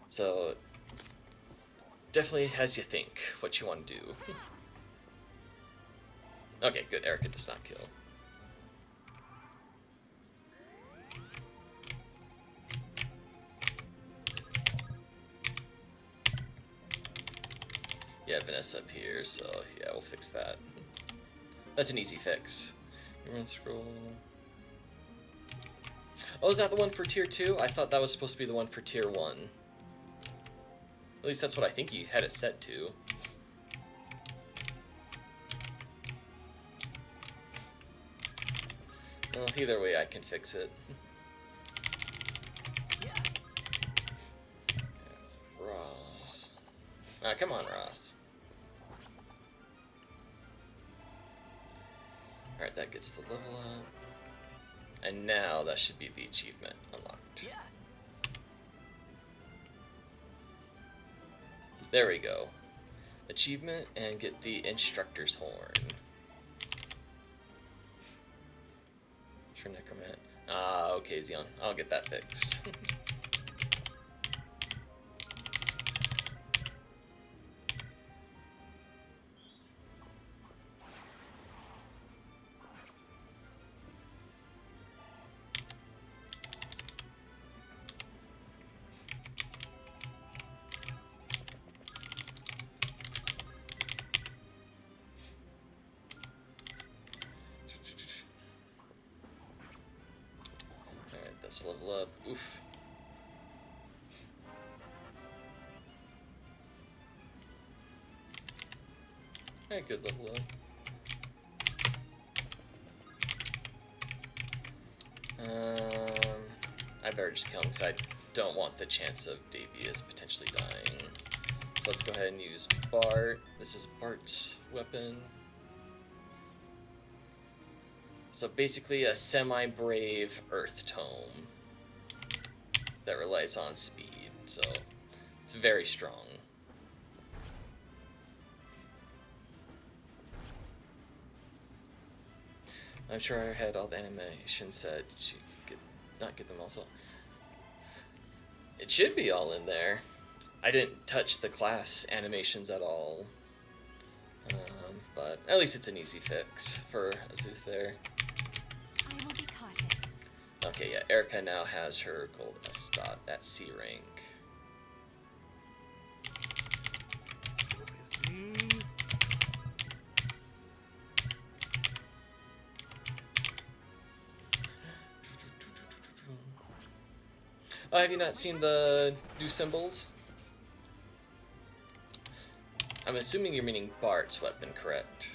S1: So definitely has you think what you want to do. Okay, good. Erica does not kill. Yeah, Vanessa up here, so yeah, we'll fix that. That's an easy fix. Run scroll. Oh, is that the one for tier 2? I thought that was supposed to be the one for tier 1. At least that's what I think you had it set to. Well, either way, I can fix it. Ross. Ah, come on, Ross. Alright, that gets the level up. And now that should be the achievement unlocked. There we go. Achievement and get the instructor's horn. For Necromant. Ah, okay, Xeon. I'll get that fixed. Let's level up. Oof. Alright, good level up. I better just kill him because I don't want the chance of Davius potentially dying. So let's go ahead and use Bart. This is Bart's weapon. So basically a semi-brave Earth Tome that relies on speed, so it's very strong. I'm sure I had all the animations set. Did you not get them also? It should be all in there. I didn't touch the class animations at all. But at least it's an easy fix for Azuth there.
S3: I will be cautious.
S1: Okay, yeah, Erica now has her gold S dot at C rank. Oh, have you not seen the new symbols? I'm assuming you're meaning Bart's weapon, correct?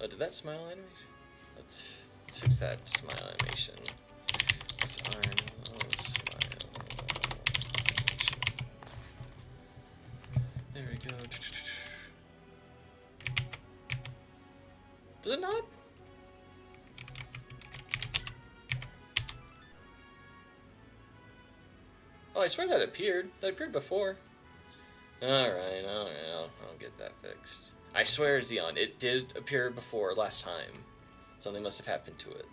S1: Oh, did that smile animation? Let's fix that smile animation. Smile animation. There we go. Does it not? Oh, I swear that appeared. That appeared before. Alright, I'll get that fixed. I swear, Xeon, it did appear before last time. Something must have happened to it.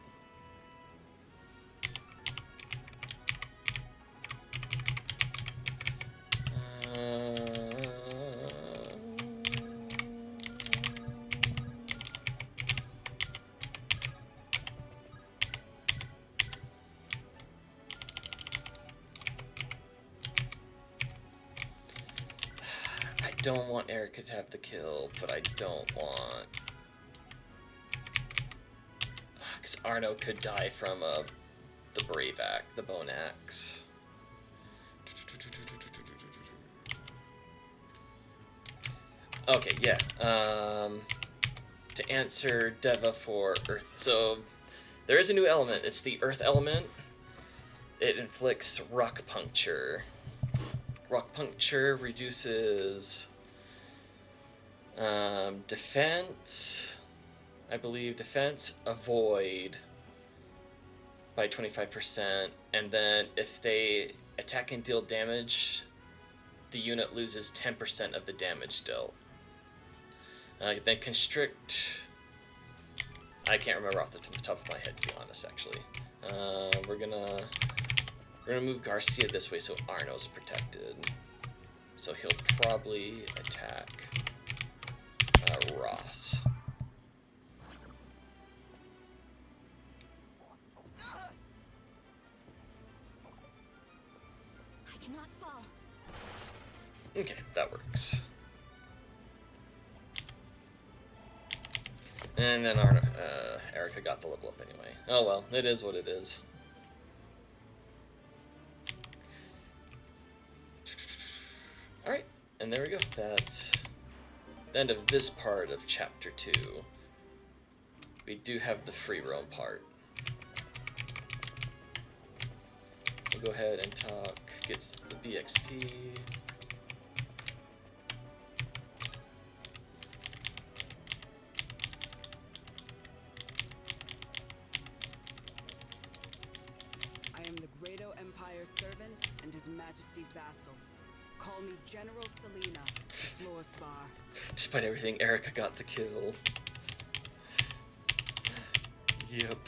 S1: I don't want Erica to have the kill, but I don't want... Because Arno could die from the Brave Axe, the Bone Axe. Okay, yeah. To answer Deva for Earth. So, there is a new element. It's the Earth element. It inflicts rock puncture. Rock puncture reduces defense, I believe, defense, avoid by 25%, and then if they attack and deal damage, the unit loses 10% of the damage dealt. Then constrict, I can't remember off the top of my head, to be honest, actually. We're gonna move Garcia this way so Arno's protected. So he'll probably attack Ross.
S3: I cannot fall.
S1: Okay, that works. And then Erica got the level up anyway. Oh well, it is what it is. Alright, and there we go. That's the end of this part of Chapter 2. We do have the free roam part. We'll go ahead and talk, gets the BXP.
S6: I am the Grado Empire's servant and His Majesty's vassal. Call me General Selena, the floor spar.
S1: Despite everything, Erica got the kill. Yep.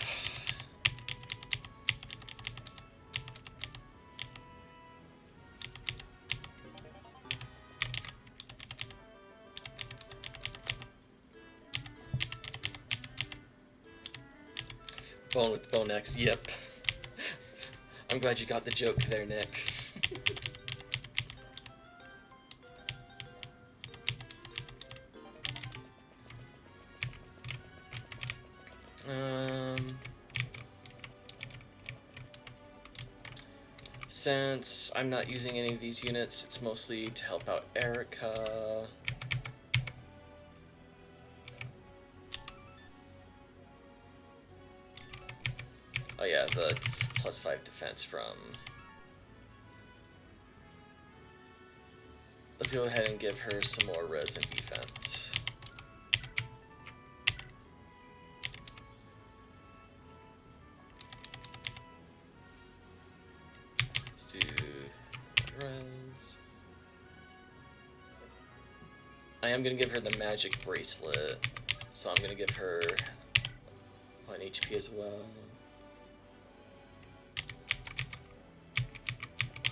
S1: Bone with Bone X, yep. I'm glad you got the joke there, Nick. Since I'm not using any of these units, it's mostly to help out Erica. Oh yeah, the +5 defense from... Let's go ahead and give her some more res and defense. Let's do res. I am going to give her the magic bracelet, so I'm going to give her 1 HP as well.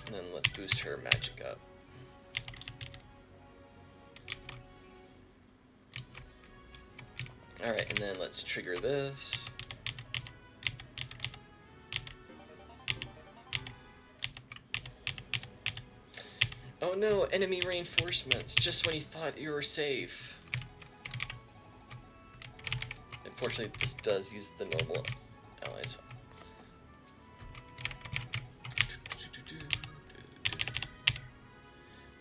S1: And then let's boost her magic up. Alright, and then let's trigger this. Oh no, enemy reinforcements, just when you thought you were safe. Unfortunately, this does use the normal allies.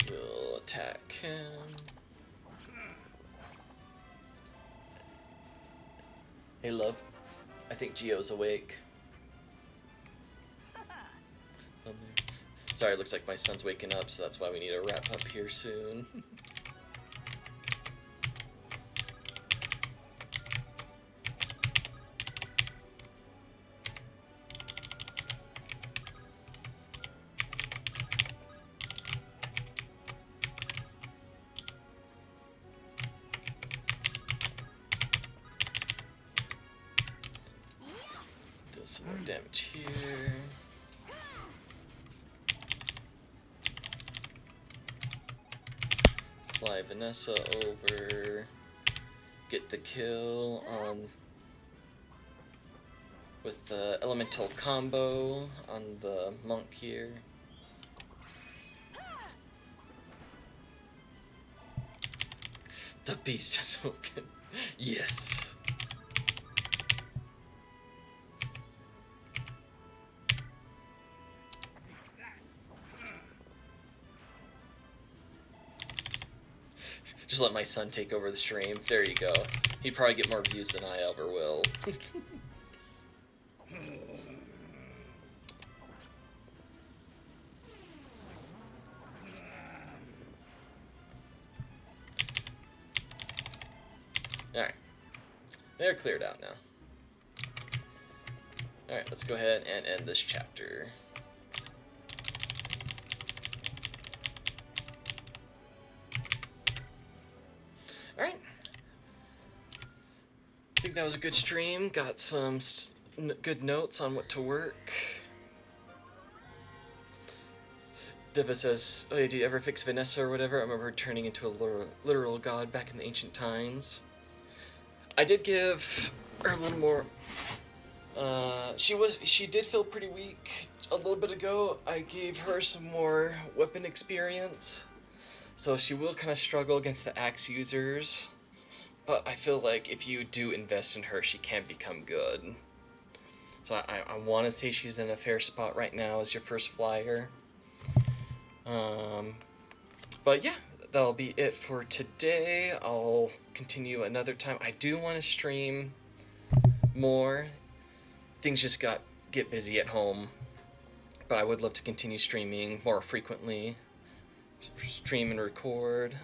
S1: We'll attack him. Hey love, I think Gio's awake. Sorry, it looks like my son's waking up, so that's why we need to wrap up here soon. Do some more damage here. Fly Vanessa over, get the kill on with the elemental combo on the monk here. The beast has woken. Yes. Just let my son take over the stream. There you go. He'd probably get more views than I ever will. They're cleared out now. Alright, let's go ahead and end this chapter. Alright. I think that was a good stream. Got some good notes on what to work. Diva says, oh, did you ever fix Vanessa or whatever? I remember her turning into a literal god back in the ancient times. I did give her a little more... she did feel pretty weak a little bit ago. I gave her some more weapon experience. So she will kind of struggle against the axe users. But I feel like if you do invest in her, she can become good. So I want to say she's in a fair spot right now as your first flyer. But yeah, that'll be it for today. I'll continue another time. I do want to stream more. Things just get busy at home, but I would love to continue streaming more frequently. Stream and record.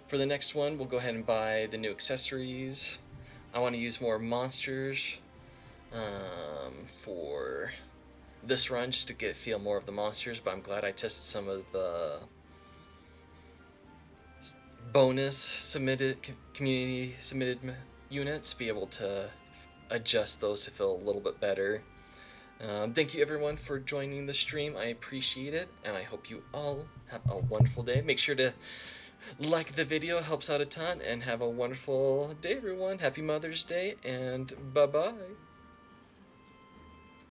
S1: For the next one, we'll go ahead and buy the new accessories. I want to use more monsters for this run just to feel more of the monsters, but I'm glad I tested some of the bonus community submitted units, be able to adjust those to feel a little bit better. Thank you everyone for joining the stream. I appreciate it, and I hope you all have a wonderful day. Make sure to like the video, helps out a ton, and have a wonderful day everyone. Happy Mother's Day, and bye bye.